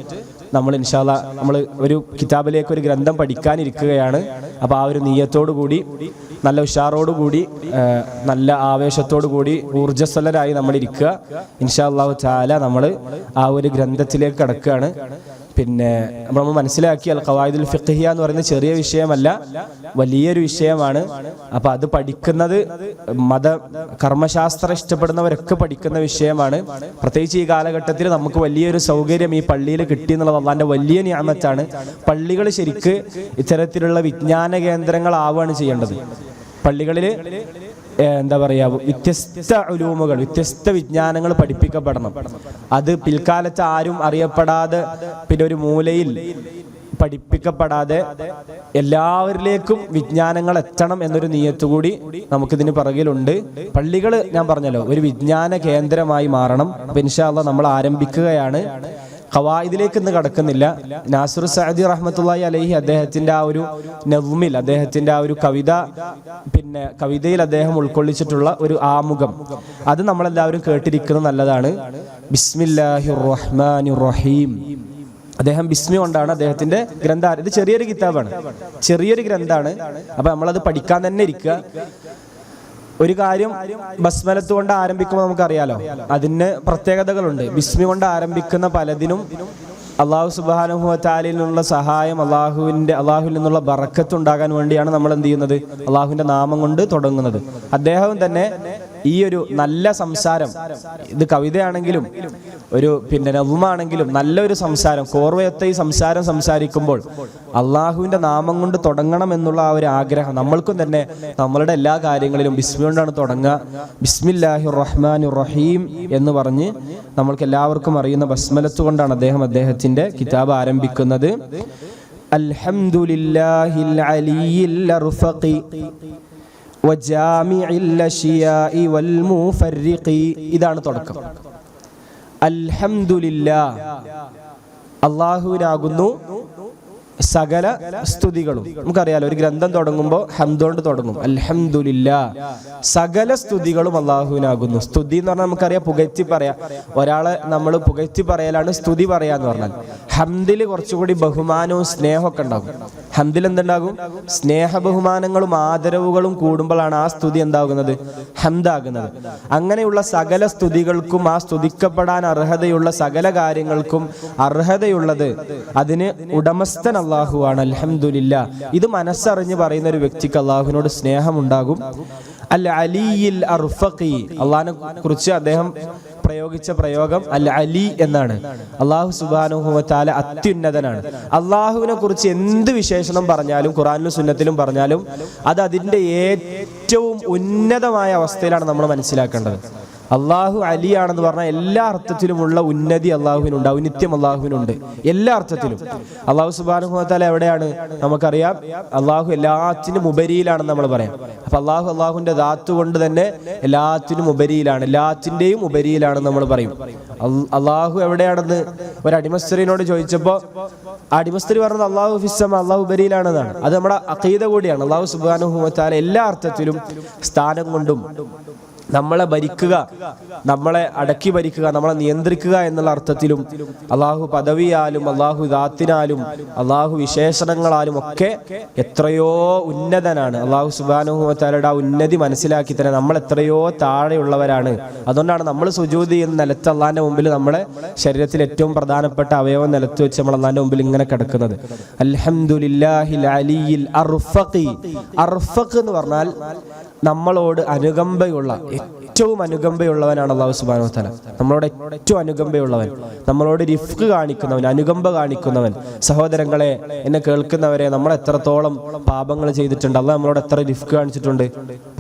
Speaker 1: നമ്മൾ ഇൻഷാ അല്ലാഹ് നമ്മൾ ഒരു കിതാബിലേക്ക് ഒരു ഗ്രന്ഥം പഠിക്കാനിരിക്കുകയാണ്. അപ്പോൾ ആ ഒരു നിയ്യത്തോടു കൂടി, നല്ല ഉഷാറോടുകൂടി, നല്ല ആവേശത്തോടു കൂടി, ഊർജ്ജസ്വലരായി നമ്മൾ ഇരിക്കുക. ഇൻഷാ അല്ലാഹു തആല നമ്മൾ ആ ഒരു ഗ്രന്ഥത്തിലേക്ക് കടക്കുകയാണ്. പിന്നെ നമ്മൾ മനസ്സിലാക്കിയാൽ ഖവായിദുൽ ഫിഖ്ഹിയ എന്ന് പറയുന്ന ചെറിയ വിഷയമല്ല, വലിയൊരു വിഷയമാണ്. അപ്പൊ അത് പഠിക്കുന്നത് കർമ്മശാസ്ത്രം ഇഷ്ടപ്പെടുന്നവരൊക്കെ പഠിക്കുന്ന വിഷയമാണ്. പ്രത്യേകിച്ച് ഈ കാലഘട്ടത്തിൽ നമുക്ക് വലിയൊരു സൗകര്യം ഈ പള്ളിയിൽ കിട്ടി എന്നുള്ളത് അള്ളാന്റെ വലിയ നിഅമത്താണ്. പള്ളികൾ ശരിക്ക് ഇത്തരത്തിലുള്ള വിജ്ഞാന കേന്ദ്രങ്ങളാവുകയാണ് ചെയ്യേണ്ടത്. പള്ളികളിൽ എന്താ പറയാ, വ്യത്യസ്ത ഉലൂമുകൾ, വ്യത്യസ്ത വിജ്ഞാനങ്ങൾ പഠിപ്പിക്കപ്പെടണം. അത് പിൽക്കാലത്ത് ആരും അറിയപ്പെടാതെ പിന്നെ ഒരു മൂലയിൽ പഠിപ്പിക്കപ്പെടാതെ എല്ലാവരിലേക്കും വിജ്ഞാനങ്ങൾ എത്തണം എന്നൊരു നിയത്തുകൂടി നമുക്കിതിന് പിറകിലുണ്ട്. പള്ളികൾ ഞാൻ പറഞ്ഞല്ലോ ഒരു വിജ്ഞാന കേന്ദ്രമായി മാറണം. അപ്പൊ ഇൻഷാ അല്ലാഹ് നമ്മൾ ആരംഭിക്കുകയാണ്. ഖവായിദിലേക്ക് ഇന്ന് കടക്കുന്നില്ല. നാസിർ സഅദി റഹ്മത്തുള്ളാഹി അലൈഹി അദ്ദേഹത്തിന്റെ ആ ഒരു നവ്മിൽ, അദ്ദേഹത്തിന്റെ ആ ഒരു കവിതയിൽ അദ്ദേഹം ഉൾക്കൊള്ളിച്ചിട്ടുള്ള ഒരു ആമുഖം, അത് നമ്മളെല്ലാവരും കേട്ടിരിക്കുന്നത് നല്ലതാണ്. ബിസ്മില്ലാഹിർ റഹ്മാനിർ റഹീം. അദ്ദേഹം ബിസ്മി കൊണ്ടാണ് അദ്ദേഹത്തിന്റെ ഗ്രന്ഥം. ഇത് ചെറിയൊരു കിതാബാണ്, ചെറിയൊരു ഗ്രന്ഥമാണ്. അപ്പൊ നമ്മളത് പഠിക്കാൻ തന്നെ ഇരിക്കുക. ഒരു കാര്യം ബസ്മലത്ത് കൊണ്ട് ആരംഭിക്കുമ്പോൾ നമുക്കറിയാലോ, അതിന് പ്രത്യേകതകളുണ്ട്. ബിസ്മി കൊണ്ട് ആരംഭിക്കുന്ന പലതിനും അള്ളാഹു സുബ്ഹാനഹു വ തആലയിൽ നിന്നുള്ള സഹായം, അള്ളാഹുവിൽ നിന്നുള്ള ബറക്കത്ത് ഉണ്ടാകാൻ വേണ്ടിയാണ് നമ്മൾ എന്ത് ചെയ്യുന്നത്, അള്ളാഹുവിന്റെ നാമം കൊണ്ട് തുടങ്ങുന്നത്. അദ്ദേഹം തന്നെ ഈ ഒരു നല്ല സംസാരം, ഇത് കവിതയാണെങ്കിലും ഒരു നവ്മാണെങ്കിലും നല്ലൊരു സംസാരം, കോർവയത്തെ ഈ സംസാരം സംസാരിക്കുമ്പോൾ അള്ളാഹുവിന്റെ നാമം കൊണ്ട് തുടങ്ങണം എന്നുള്ള ആ ഒരു ആഗ്രഹം നമ്മൾക്കും തന്നെ നമ്മളുടെ എല്ലാ കാര്യങ്ങളിലും ബിസ്മി കൊണ്ടാണ് തുടങ്ങുക. ബിസ്മില്ലാഹിർ റഹ്മാനിർ റഹീം എന്ന് പറഞ്ഞ് നമ്മൾക്ക് എല്ലാവർക്കും അറിയുന്ന ബസ്മലത്ത് കൊണ്ടാണ് അദ്ദേഹത്തിന്റെ കിതാബ് ആരംഭിക്കുന്നത്. അൽഹംദുലില്ലാഹിൽ അലിയിൽ അർഫഖി വജാമിഇൽ അശ്യാഇ വൽ മുഫർരിഖി. ഇതാണ് തുടക്കം. അൽഹംദുലില്ലാഹ്, അല്ലാഹുവിനാകുന്നു സകല സ്തുതികളും. നമുക്കറിയാലോ ഒരു ഗ്രന്ഥം തുടങ്ങുമ്പോൾ ഹംദോണ്ട് തുടങ്ങും. അൽഹംദുലില്ലാഹ്, സകല സ്തുതികളും അല്ലാഹുവിനാകുന്നു. സ്തുതി എന്ന് പറഞ്ഞാൽ നമുക്കറിയാം പുകഴ്ത്തി പറയാം. ഒരാളെ നമ്മൾ പുകഴ്ത്തി പറയലാണ് സ്തുതി പറയാന്ന് പറഞ്ഞാൽ. ഹംദിൽ കുറച്ചുകൂടി ബഹുമാനവും സ്നേഹമൊക്കെ ഉണ്ടാകും. ഹംദിൽ എന്തുണ്ടാകും? സ്നേഹ ബഹുമാനങ്ങളും ആദരവുകളും കൂടുമ്പോഴാണ് ആ സ്തുതി എന്താകുന്നത്, ഹംദാകുന്നത്. അങ്ങനെയുള്ള സകല സ്തുതികൾക്കും ആ സ്തുതിക്കപ്പെടാൻ അർഹതയുള്ള സകല കാര്യങ്ങൾക്കും അർഹതയുള്ളത് അതിന് ഉടമസ്ഥൻ അല്ലാഹുവാണ്. അൽഹംദുലില്ലാഹ്. ഇത് മനസ്സറിഞ്ഞ് പറയുന്ന ഒരു വ്യക്തിക്ക് അല്ലാഹുവിനോട് സ്നേഹമുണ്ടാകും. അൽ അലിയിൽ അർഫഖി, അള്ളാഹിനെ കുറിച്ച് അദ്ദേഹം പ്രയോഗിച്ച പ്രയോഗം അൽ അലി എന്നാണ്. അല്ലാഹു സുബ്ഹാനഹു വ തആല അത്യുന്നതനാണ്. അല്ലാഹുവിനെ കുറിച്ച് എന്ത് വിശേഷണം പറഞ്ഞാലും ഖുർആനിലും സുന്നത്തിലും പറഞ്ഞാലും അത് അതിന്റെ ഏറ്റവും ഉന്നതമായ അവസ്ഥയിലാണ് നമ്മൾ മനസ്സിലാക്കേണ്ടത്. അള്ളാഹു അലിയാണെന്ന് പറഞ്ഞാൽ എല്ലാ അർത്ഥത്തിലുമുള്ള ഉന്നതി അള്ളാഹുവിനുണ്ട്, ഔന്നിത്യം അള്ളാഹുവിനുണ്ട് എല്ലാ അർത്ഥത്തിലും. അള്ളാഹു സുബ്ഹാനഹു വ തആല എവിടെയാണ് നമുക്കറിയാം. അള്ളാഹു എല്ലാത്തിനും ഉപരിയിലാണെന്ന് നമ്മൾ പറയാം. അപ്പൊ അള്ളാഹുവിന്റെ ദാത്ത് കൊണ്ട് തന്നെ എല്ലാത്തിനും ഉപരിയിലാണ്, എല്ലാത്തിന്റെയും ഉപരിയിലാണെന്ന് നമ്മൾ പറയും. അള്ളാഹു എവിടെയാണെന്ന് ഒരു അടിമസ്ത്രീനോട് ചോദിച്ചപ്പോ അടിമസ്ത്രീ പറഞ്ഞത് അള്ളാഹു ഫിസ്സമ, അള്ളാഹു ഉപരിയിലാണെന്നാണ്. അത് നമ്മുടെ അഖീദ കൂടിയാണ്. അള്ളാഹു സുബ്ഹാനഹു വ തആല എല്ലാ അർത്ഥത്തിലും സ്ഥാനം കൊണ്ടും നമ്മളെ ഭരിക്കുക, നമ്മളെ അടക്കി ഭരിക്കുക, നമ്മളെ നിയന്ത്രിക്കുക എന്നുള്ള അർത്ഥത്തിലും അള്ളാഹു പദവിയാലും അള്ളാഹു ദാത്തിനാലും അള്ളാഹു വിശേഷണങ്ങളാലും ഒക്കെ എത്രയോ ഉന്നതനാണ്. അള്ളാഹു സുബ്ഹാനഹു വ തആലയുടെ ആ ഉന്നതി മനസ്സിലാക്കി തന്നെ നമ്മൾ എത്രയോ താഴെയുള്ളവരാണ്. അതുകൊണ്ടാണ് നമ്മൾ സുജൂദ് ചെയ്യുന്ന നിലത്ത് അള്ളാഹിന്റെ മുമ്പിൽ നമ്മളെ ശരീരത്തിൽ ഏറ്റവും പ്രധാനപ്പെട്ട അവയവം നിലത്ത് വെച്ച് നമ്മൾ അള്ളാഹിന്റെ മുമ്പിൽ ഇങ്ങനെ കിടക്കുന്നത്. അൽഹംദുലില്ലാഹിൽ അലിയിൽ അർഫഖി. അർഫഖ് എന്ന് പറഞ്ഞാൽ നമ്മളോട് അനുകമ്പയുള്ള, ഏറ്റവും അനുകമ്പയുള്ളവനാണ് അല്ലാഹു സുബ്ഹാനഹു വ തആല. നമ്മളോട് ഏറ്റവും അനുകമ്പയുള്ളവൻ, നമ്മളോട് റിഫ്ഖ് കാണിക്കുന്നവൻ, അനുകമ്പ കാണിക്കുന്നവൻ. സഹോദരങ്ങളെ, എന്നെ കേൾക്കുന്നവരെ, നമ്മൾ എത്രത്തോളം പാപങ്ങൾ ചെയ്തിട്ടുണ്ട്, അള്ളാഹ് നമ്മളോട് എത്ര റിഫ്ഖ് കാണിച്ചിട്ടുണ്ട്.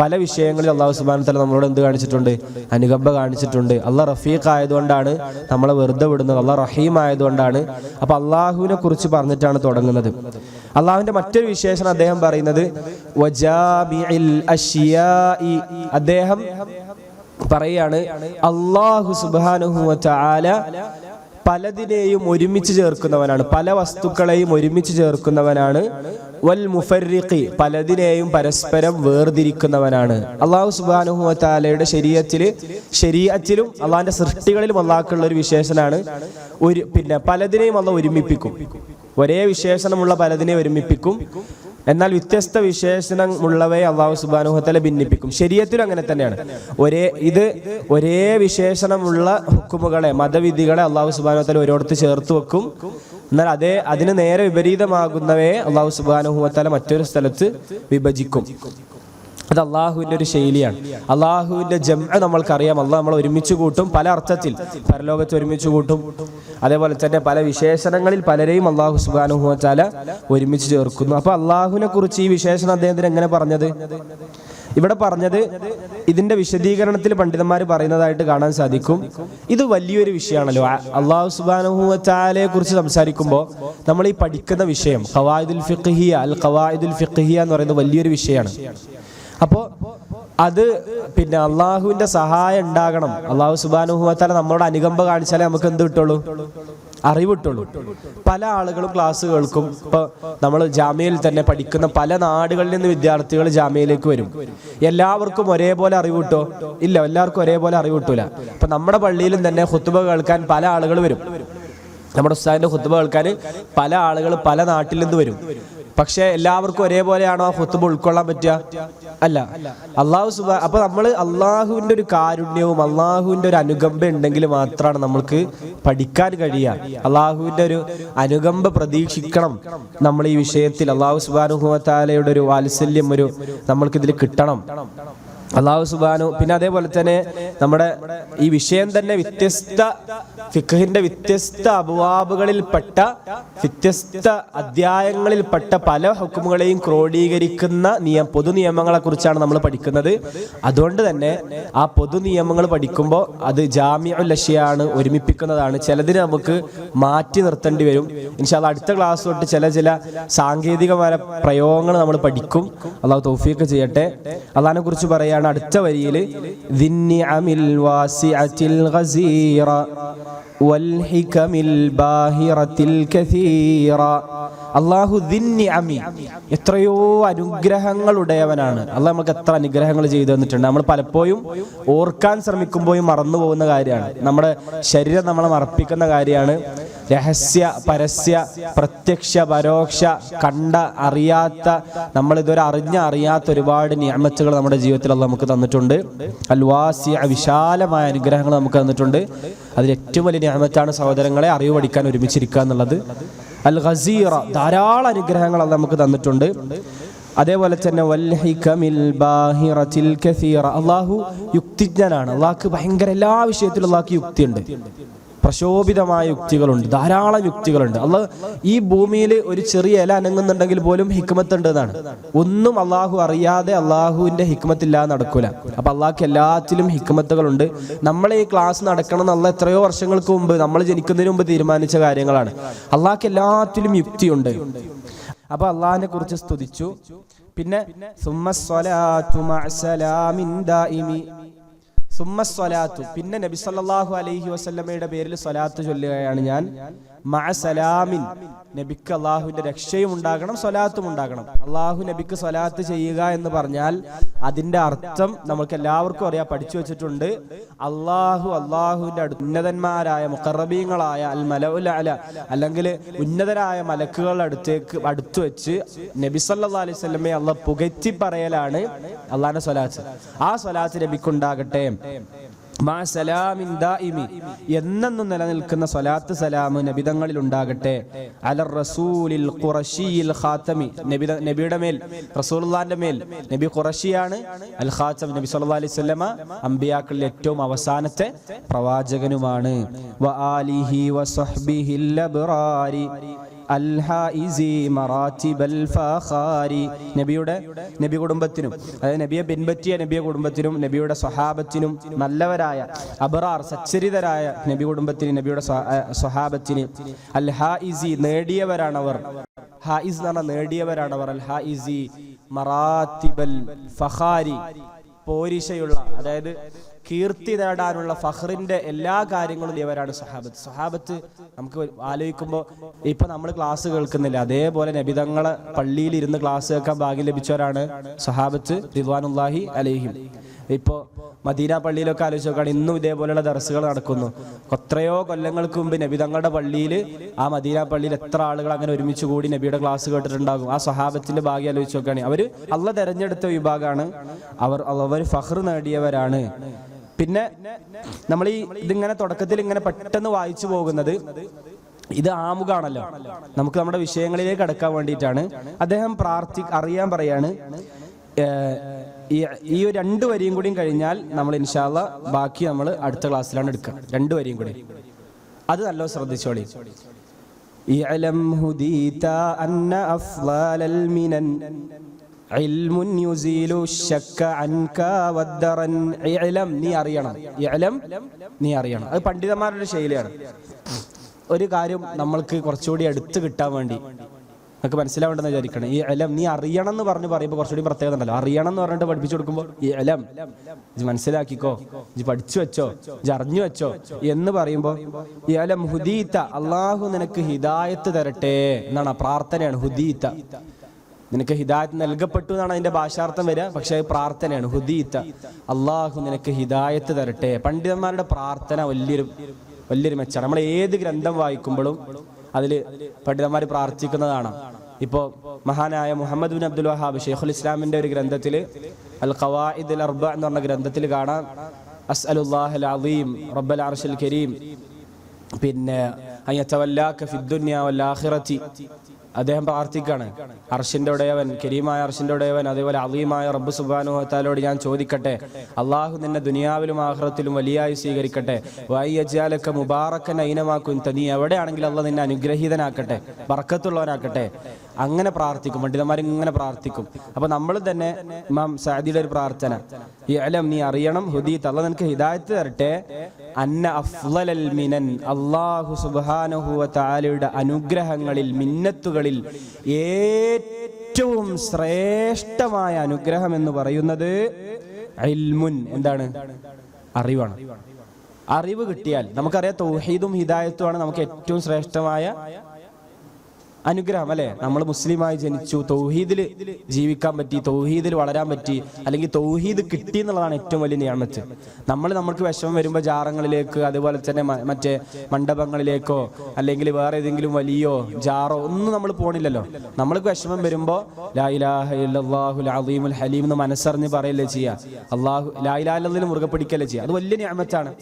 Speaker 1: പല വിഷയങ്ങളിൽ അല്ലാഹു സുബ്ഹാനഹു വ തആല നമ്മളോട് എന്ത് കാണിച്ചിട്ടുണ്ട്? അനുകമ്പ കാണിച്ചിട്ടുണ്ട്. അള്ളാഹ് റഫീഖ് ആയതുകൊണ്ടാണ് നമ്മളെ വെറുതെ വിടുന്നത്, അള്ളാഹ് റഹീം ആയതുകൊണ്ടാണ്. അപ്പൊ അള്ളാഹുവിനെ കുറിച്ച് പറഞ്ഞിട്ടാണ് തുടങ്ങുന്നത്. അള്ളാഹുവിന്റെ മറ്റൊരു വിശേഷണം അദ്ദേഹം പറയുന്നത് വജാമിഇൽ അശ്യാഇ. അദ്ദേഹം പറയാണ് അല്ലാഹു സുബ്ഹാനഹു വ തആല പലതിനെയും ഒരുമിച്ച് ചേർക്കുന്നവനാണ്, പല വസ്തുക്കളെയും ഒരുമിച്ച് ചേർക്കുന്നവനാണ്. വൽ മുഫർരിഖി, പലതിനെയും പരസ്പരം വേർതിരിക്കുന്നവനാണ്. അല്ലാഹു സുബ്ഹാനഹു വ തആലയുടെ ശരീഅത്തിലും അള്ളാഹിന്റെ സൃഷ്ടികളിലും അള്ളാഹ്ക്കുള്ള ഒരു വിശേഷനാണ് പലതിനെയും അള്ളാഹ് ഒരുമിപ്പിക്കും. ഒരേ വിശേഷണമുള്ള പലതിനെ ഒരുമിപ്പിക്കും, എന്നാൽ വ്യത്യസ്ത വിശേഷണമുള്ളവയെ അല്ലാഹു സുബ്ഹാനഹു വ തആല ഭിന്നിപ്പിക്കും. ശരീഅത്തിലും അങ്ങനെ തന്നെയാണ്. ഒരേ വിശേഷണമുള്ള ഹുക്കുമുകളെ, മതവിധികളെ അല്ലാഹു സുബ്ഹാനഹു വ തആല ഒരിടത്ത് ചേർത്ത് വെക്കും. എന്നാൽ അതിന് നേരെ വിപരീതമാകുന്നവയെ അള്ളാഹു സുബ്ഹാനഹു വ തആല മറ്റൊരു സ്ഥലത്ത് വിഭജിക്കും. അത് അള്ളാഹുവിൻ്റെ ഒരു ശൈലിയാണ്. അള്ളാഹുവിൻ്റെ ജംഅ നമ്മൾക്കറിയാം. അള്ളാഹ് നമ്മളെ ഒരുമിച്ച് കൂട്ടും, പല അർത്ഥത്തിൽ പരലോകത്ത് ഒരുമിച്ച് കൂട്ടും. അതേപോലെ തന്നെ പല വിശേഷണങ്ങളിൽ പലരെയും അള്ളാഹു സുബ്ഹാനഹു വ തആല ഒരുമിച്ച് ചേർക്കുന്നു. അപ്പോൾ അള്ളാഹുവിനെ കുറിച്ച് ഈ വിശേഷണം അദ്ദേഹത്തിന് എങ്ങനെ പറഞ്ഞത്? ഇവിടെ പറഞ്ഞത് ഇതിന്റെ വിശദീകരണത്തിൽ പണ്ഡിതന്മാർ പറയുന്നതായിട്ട് കാണാൻ സാധിക്കും. ഇത് വലിയൊരു വിഷയമാണല്ലോ. അള്ളാഹു സുബ്ഹാനഹു വ തആലയെ കുറിച്ച് സംസാരിക്കുമ്പോൾ നമ്മൾ ഈ പഠിക്കുന്ന വിഷയം ഖവായിദുൽ ഫിഖ്ഹിയ, അൽ ഖവായിദുൽ ഫിഖ്ഹിയ എന്ന് പറയുന്നത് വലിയൊരു വിഷയമാണ്. അപ്പോൾ അത് പിന്നെ അള്ളാഹുവിന്റെ സഹായം ഉണ്ടാകണം. അള്ളാഹു സുബ്ഹാനഹു വ തആല നമ്മളോട് അനുകമ്പ കാണിച്ചാലേ നമുക്ക് എന്ത് കിട്ടുള്ളൂ? അറിവ് കിട്ടുള്ളൂ. പല ആളുകളും ക്ലാസ് കേൾക്കും. ഇപ്പോൾ നമ്മൾ ജാമ്യയിൽ തന്നെ പഠിക്കുന്ന പല നാടുകളിൽ നിന്ന് വിദ്യാർത്ഥികൾ ജാമ്യയിലേക്ക് വരും. എല്ലാവർക്കും ഒരേപോലെ അറിവ് കിട്ടോ? ഇല്ല, എല്ലാവർക്കും ഒരേപോലെ അറിവ് കിട്ടൂല. ഇപ്പൊ നമ്മുടെ പള്ളിയിലും തന്നെ ഖുത്ബ കേൾക്കാൻ പല ആളുകൾ വരും. നമ്മുടെ ഉസ്താദിന്റെ ഖുത്ബ കേൾക്കാൻ പല ആളുകൾ പല നാട്ടിൽ നിന്ന് വരും. പക്ഷെ എല്ലാവർക്കും ഒരേപോലെയാണോ ആ ഖുത്ബ ഉൾക്കൊള്ളാൻ പറ്റുക? അല്ല. അപ്പൊ നമ്മൾ അള്ളാഹുവിന്റെ ഒരു കാരുണ്യവും അള്ളാഹുവിന്റെ ഒരു അനുകമ്പ ഉണ്ടെങ്കിൽ മാത്രമാണ് നമ്മൾക്ക് പഠിക്കാൻ കഴിയുക. അള്ളാഹുവിന്റെ ഒരു അനുകമ്പ പ്രതീക്ഷിക്കണം നമ്മൾ ഈ വിഷയത്തിൽ. അള്ളാഹു സുബ്ഹാനഹു വ തആലയുടെ ഒരു വാത്സല്യം നമ്മൾക്കിതിൽ കിട്ടണം. അള്ളാഹു സുബ്ഹാനഹു. പിന്നെ അതേപോലെ തന്നെ നമ്മുടെ ഈ വിഷയം തന്നെ വ്യത്യസ്ത ഫിഖ്ഹിന്റെ വ്യത്യസ്ത അബ്വാബുകളിൽപ്പെട്ട വ്യത്യസ്ത അധ്യായങ്ങളിൽപ്പെട്ട പല ഹുക്മുകളെയും ക്രോഡീകരിക്കുന്ന പൊതു നിയമങ്ങളെ കുറിച്ചാണ് നമ്മൾ പഠിക്കുന്നത്. അതുകൊണ്ട് തന്നെ ആ പൊതു നിയമങ്ങൾ പഠിക്കുമ്പോൾ അത് ജാമിഉൽ അഷ്യാണ്, ഒരുമിപ്പിക്കുന്നതാണ്. ചിലതിന് നമുക്ക് മാറ്റി നിർത്തേണ്ടി വരും. ഇൻഷാ അല്ലാഹ് അടുത്ത ക്ലാസ് തൊട്ട് ചില സാങ്കേതികമായ പ്രയോഗങ്ങൾ നമ്മൾ പഠിക്കും. അള്ളാഹു തൗഫീഖ് ചെയ്യട്ടെ. അള്ളാഹിനെ കുറിച്ച് പറയാണ് അടുത്ത വരിയിൽ ദിന്നിഅമിൽ വാസിഅത്തിൽ ഗസീറ വൽഹികമിൽ ബാഹിറത്തിൽ കസീറ. അല്ലാഹു ദിന്നിഅമി, എത്രയോ അനുഗ്രഹങ്ങളുടയവനാണ്. അല്ലാഹ് നമുക്ക് എത്ര അനുഗ്രഹങ്ങൾ ചെയ്തു തന്നിട്ടുണ്ട്. നമ്മൾ പലപ്പോഴും ഓർക്കാൻ ശ്രമിക്കുമ്പോഴും മറന്നു പോകുന്ന കാര്യമാണ്. നമ്മുടെ ശരീരം നമ്മളെ മറപ്പിക്കുന്ന കാര്യമാണ്. രഹസ്യ പരസ്യ പ്രത്യക്ഷ പരോക്ഷ കണ്ട അറിയാത്ത, നമ്മളിതുവരെ അറിയാത്ത ഒരുപാട് നിഅമത്തുകൾ നമ്മുടെ ജീവിതത്തിൽ അല്ലാഹ് നമുക്ക് തന്നിട്ടുണ്ട്. അൽ വാസിഅ, വിശാലമായ അനുഗ്രഹങ്ങൾ നമുക്ക് തന്നിട്ടുണ്ട്. അതിൽ ഏറ്റവും വലിയ നിഅമത്താണ് സഹോദരങ്ങളെ അറിവ് പഠിക്കാൻ ഒരുമിച്ചിരിക്കുക എന്നുള്ളത്. അൽ ഗസീറ, ധാരാളം അനുഗ്രഹങ്ങൾ അല്ലാഹ് നമുക്ക് തന്നിട്ടുണ്ട്. അതേപോലെ തന്നെ വൽഹികമിൽ ബാഹിറത്തിൽ കസീറ, അല്ലാഹു യുക്തിജ്ഞനാണ്. അല്ലാഹുക്ക് ഭയങ്കര എല്ലാ വിഷയത്തിലും അല്ലാഹുക്ക് യുക്തിയുണ്ട്. പ്രശോഭിതമായ യുക്തികളുണ്ട്, ധാരാളം യുക്തികളുണ്ട്. അല്ലാഹ് ഈ ഭൂമിയിൽ ഒരു ചെറിയ ഇല അനങ്ങുന്നുണ്ടെങ്കിൽ പോലും ഹിക്മത്ത് ഉണ്ട് എന്നാണ്. ഒന്നും അള്ളാഹു അറിയാതെ അള്ളാഹുവിന്റെ ഹിക്മത്തില്ലാതെ നടക്കൂല. അപ്പൊ അള്ളാഹ്ക്ക് എല്ലാത്തിലും ഹിക്മത്തുകളുണ്ട്. നമ്മളെ ഈ ക്ലാസ് നടക്കണം എന്നുള്ള എത്രയോ വർഷങ്ങൾക്ക് മുമ്പ്, നമ്മൾ ജനിക്കുന്നതിന് മുമ്പ് തീരുമാനിച്ച കാര്യങ്ങളാണ്. അള്ളാഹ്ക്ക് എല്ലാത്തിലും യുക്തിയുണ്ട്. അപ്പൊ അള്ളാഹിനെ കുറിച്ച് സ്തുതിച്ചു. പിന്നെ പിന്നെ നബി സല്ലല്ലാഹു അലൈഹി വസല്ലമയുടെ പേരിൽ സ്വലാത്ത് ചൊല്ലുകയാണ് ഞാൻ. മഅസലാമിൻ, നബിക്ക് അള്ളാഹുവിന്റെ രക്ഷയും ഉണ്ടാകണം, സ്വലാത്തും ഉണ്ടാകണം. അള്ളാഹു നബിക്ക് സ്വലാത്ത് ചെയ്യുക എന്ന് പറഞ്ഞാൽ അതിന്റെ അർത്ഥം നമുക്ക് എല്ലാവർക്കും അറിയാം, പഠിച്ചു വെച്ചിട്ടുണ്ട്. അള്ളാഹുവിന്റെ ഉന്നതന്മാരായ മുഖറബീങ്ങളായ അൽ മലഉൽ അല, അല്ലെങ്കിൽ ഉന്നതരായ മലക്കുകളുടെ അടുത്ത് വെച്ച് നബി സല്ലല്ലാഹു അലൈഹി വസല്ലമയെ അള്ളാഹ് പുകഴ്ത്തി പറയലാണ് അള്ളാഹിന്റെ സ്വലാത്ത്. ആ സ്വലാത്ത് നബിക്കുണ്ടാകട്ടെ. എന്നെന്നും നിലനിൽക്കുന്ന സ്വലാത്ത് സലാം നബിതങ്ങളിൽ ഉണ്ടാകട്ടെ. അലർ റസൂലിൽ ഖുറശിയിൽ ഖാതമി, നബിയുടെ മേൽ, റസൂലുള്ളാഹിന്റെ മേൽ. നബി ഖുറശിയാണ്, അൽ ഖാതം നബി സല്ലല്ലാഹു അലൈഹി വസല്ലമ അംബിയാക്കളിൽ ഏറ്റവും അവസാനത്തെ പ്രവാചകനുമാണ്. വ ആലിഹി വസഹ്ബിഹിൽ അബ്റാരി അൽഹായിസി മറാത്തിബൽ ഫഖാരി, നബി കുടുംബത്തിനും, അതായത് നബിയെ പിൻപറ്റിയ നബിയെ കുടുംബത്തിനും നബിയുടെ സ്വഹാബത്തിനും, നല്ലവരായ അബ്റാർ സച്ചരിതരായ നബി കുടുംബത്തിന് നബിയുടെ സ്വഹാബത്തിന്, അൽഹായിസി നേടിയവരാണവർ. ഹായിസ് എന്ന് പറഞ്ഞാൽ നേടിയവരാണവർ. അൽഹായിസി മറാത്തിബൽ ഫഖാരി, പോരിശയുള്ള, അതായത് കീർത്തി നേടാനുള്ള ഫഖറിന്റെ എല്ലാ കാര്യങ്ങളും ഇവരാണ് സ്വഹാബത്ത്. സ്വഹാബത്ത് നമുക്ക് ആലോചിക്കുമ്പോൾ ഇപ്പൊ നമ്മൾ ക്ലാസ് കേൾക്കുന്നില്ല, അതേപോലെ നബിതങ്ങളെ പള്ളിയിൽ ഇരുന്ന് ക്ലാസ് കേൾക്കാൻ ഭാഗ്യം ലഭിച്ചവരാണ് സ്വഹാബത്ത് റിദ്വാനുല്ലാഹി അലൈഹിം. ഇപ്പോ മദീന പള്ളിയിലൊക്കെ ആലോചിച്ച് നോക്കുകയാണ്, ഇന്നും ഇതേപോലെയുള്ള ദർസുകൾ നടക്കുന്നു. എത്രയോ കൊല്ലങ്ങൾക്ക് മുമ്പ് നബിതങ്ങളുടെ പള്ളിയിൽ, ആ മദീന പള്ളിയിൽ എത്ര ആളുകൾ അങ്ങനെ ഒരുമിച്ച് കൂടി നബിയുടെ ക്ലാസ് കേട്ടിട്ടുണ്ടാകും. ആ സ്വഹാബത്തിന്റെ ഭാഗ്യം ആലോചിച്ച് നോക്കുകയാണ്. അവര് അള്ളാഹ് തെരഞ്ഞെടുത്ത വിഭാഗമാണ്. അവർ ഫഖർ നേടിയവരാണ്. പിന്നെ നമ്മൾ ഇതിങ്ങനെ തുടക്കത്തിൽ ഇങ്ങനെ പെട്ടെന്ന് വായിച്ചു പോകുന്നത് ഇത് ആമുഖാണല്ലോ, നമുക്ക് നമ്മുടെ വിഷയങ്ങളിലേക്ക് കടക്കാൻ വേണ്ടിയിട്ടാണ്. അദ്ദേഹം അറിയാൻ പറയാണ്, ഈ 2 വരിയും കൂടിയും കഴിഞ്ഞാൽ നമ്മൾ ഇൻഷാ അല്ലാഹ് ബാക്കി നമ്മൾ അടുത്ത ക്ലാസ്സിലാണ് എടുക്കുക. 2 വരിയും കൂടി അത് നല്ല ശ്രദ്ധിച്ചോളി. ഇഅലം ഹുദീത അന്ന അഫ്ളാലൽ മിനൻ ഇൽമുൻ യുസീലു ശക്ക അൻക വദ്ദറൻ. ഇഅലം, നീ അറിയണം. ഇഅലം, നീ അറിയണം. അത് പണ്ഡിതന്മാരുടെ ശൈലിയാണ്. ഒരു കാര്യം നമ്മൾക്ക് കുറച്ചുകൂടി അടുത്ത് കിട്ടാൻ വേണ്ടി നമുക്ക് മനസ്സിലാവേണ്ടെന്ന് വിചാരിക്കണം. ഈ ഇലം നീ അറിയണം എന്ന് പറയുമ്പോൾ കുറച്ചുകൂടി പ്രത്യേകത ഉണ്ടല്ലോ. അറിയണം എന്ന് പറഞ്ഞിട്ട് പഠിപ്പിച്ചു കൊടുക്കുമ്പോൾ ഈ ഇലം ഇത് മനസ്സിലാക്കിക്കോ, ഇത് പഠിച്ചു വെച്ചോ, ഇത് അറിഞ്ഞു വെച്ചോ എന്ന് പറയുമ്പോൾ ഈ ഇലം ഹുദീത്ത, അള്ളാഹു നിനക്ക് ഹിദായത്ത് തരട്ടെ എന്നാണ് പ്രാർത്ഥനയാണ്. ഹുദീത്ത, നിനക്ക് ഹിദായത്ത് നൽകപ്പെട്ടു എന്നാണ് അതിന്റെ ഭാഷാർത്ഥം വരിക. പക്ഷെ അത് പ്രാർത്ഥനയാണ്. ഹുദീത്ത, അള്ളാഹു നിനക്ക് ഹിദായത്ത് തരട്ടെ. പണ്ഡിതന്മാരുടെ പ്രാർത്ഥന വലിയൊരു മെച്ചാണ്. നമ്മൾ ഏത് ഗ്രന്ഥം വായിക്കുമ്പോഴും അതിൽ പണ്ഡിതന്മാർ പ്രാർത്ഥിക്കുന്നതാണ്. ഇപ്പോൾ മഹാനായ മുഹമ്മദ് ബിൻ അബ്ദുൽ വഹാബ് ഷെയ്ഖുൽ ഇസ്ലാമിന്റെ ഒരു ഗ്രന്ഥത്തിൽ അൽ ഖവാഇദുൽ അർബഅ എന്ന് പറഞ്ഞ ഗ്രന്ഥത്തിൽ കാണാം, അസ്അലുല്ലാഹൽ അളീം റബ്ബൽ അർശിൽ കരീം പിന്നെ അയ്യതവല്ലാക ഫിദ്ദുനിയ വൽ ആഖിറതി. അദ്ദേഹം പ്രാർത്ഥിക്കാണ്, അർശിന്റെ ഉടയവൻ, കരീമായ അർശിന്റെ ഉടയവൻ, അതേപോലെ അളീമായ റബ്ബ് സുബ്ഹാനഹു വ തആലയോട് ഞാൻ ചോദിക്കട്ടെ, അള്ളാഹു നിന്നെ ദുനിയാവിലും ആഖിറത്തിലും വലിയായി സ്വീകരിക്കട്ടെ. വയജഅലക മുബാറകൻ ഐനമാ കുൻത, നീ എവിടെയാണെങ്കിലും അള്ളാഹ് നിന്നെ അനുഗ്രഹീതനാക്കട്ടെ, ബർക്കത്തുള്ളവനാക്കട്ടെ. അങ്ങനെ പ്രാർത്ഥിക്കും പണ്ഡിതന്മാർ, ഇങ്ങനെ പ്രാർത്ഥിക്കും. അപ്പൊ നമ്മൾ തന്നെ ഇമാം സഅദിയുടെ ഒരു പ്രാർത്ഥന, ഇഅലം, നീ അറിയണം, ഹുദീത, അള്ളാഹ് നിനക്ക് ഹിദായത്ത് തരട്ടെ, അന്ന അഫ്ളലൽ മിനൻ, അല്ലാഹു സുബ്ഹാനഹു വ തആലയുടെ അനുഗ്രഹങ്ങളിൽ, മിന്നത്തുകളിൽ ഏറ്റവും ശ്രേഷ്ഠമായ അനുഗ്രഹം എന്ന് പറയുന്നത് ഇൽമുൻ, എന്താണ്? അറിവാണ്. അറിവ് കിട്ടിയാൽ നമുക്കറിയാം, തൗഹീദും ഹിദായത്തുമാണ് നമുക്ക് ഏറ്റവും ശ്രേഷ്ഠമായ അനുഗ്രഹം, അല്ലെ? നമ്മൾ മുസ്ലിമായി ജനിച്ചു, തൗഹീദിൽ ജീവിക്കാൻ പറ്റി, തൗഹീദിൽ വളരാൻ പറ്റി, അല്ലെങ്കിൽ തൗഹീദ് കിട്ടി എന്നുള്ളതാണ് ഏറ്റവും വലിയ നിഅമത്ത്. നമ്മൾക്ക് വിഷമം വരുമ്പോൾ ജാറങ്ങളിലേക്ക്, അതുപോലെ തന്നെ മറ്റേ മണ്ഡപങ്ങളിലേക്കോ അല്ലെങ്കിൽ വേറെ ഏതെങ്കിലും വലിയോ ജാറോ ഒന്നും നമ്മൾ പോണില്ലല്ലോ. നമ്മൾക്ക് വിഷമം വരുമ്പോൾ ലാ ഇലാഹ ഇല്ലല്ലാഹുൽ അളീമുൽ ഹലീം എന്ന് മനസ്സറിഞ്ഞ് പറയല്ലേ ചെയ്യുക. അള്ളാഹു ലാ ഇലാഹ ഇല്ലല്ലാഹ് മുറുകെ പിടിക്കല്ലേ ചെയ്യുക. അത് വലിയ നിഅമത്താണ്.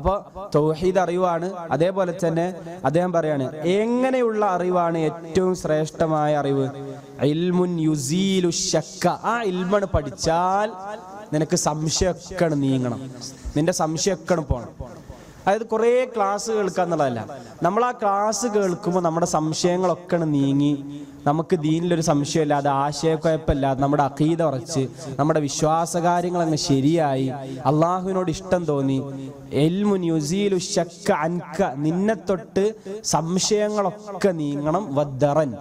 Speaker 1: അപ്പോൾ തൗഹീദ് അറിവാണ്. അതേപോലെ തന്നെ അദ്ദേഹം പറയാണ്, എങ്ങനെയുള്ള അറിവാണ് ഏറ്റവും ശ്രേഷ്ഠമായ അറിവ്? ഇൽമുൻ യുസീലു ശക്ക. ആ ഇൽമാണ് പഠിച്ചാൽ നിനക്ക് സംശയമൊക്കെ നീങ്ങണം, നിന്റെ സംശയമൊക്കെ പോകണം. അതായത് കുറേ ക്ലാസ് കേൾക്കുക എന്നുള്ളതല്ല, നമ്മൾ ആ ക്ലാസ് കേൾക്കുമ്പോൾ നമ്മുടെ സംശയങ്ങളൊക്കെ നീങ്ങി, നമുക്ക് ദീനിലൊരു സംശയമില്ലാതെ, ആശയക്കുഴപ്പമില്ലാതെ, നമ്മുടെ അഖീദ ഉറച്ച്, നമ്മുടെ വിശ്വാസകാര്യങ്ങൾ അങ്ങ് ശരിയായി, അള്ളാഹുവിനോട് ഇഷ്ടം തോന്നി, ഇൽമുൻ യുസീലു ശക്ക അൻക, നിന്നെ തൊട്ട് സംശയങ്ങളൊക്കെ നീങ്ങണം, വദ്ദറൻ,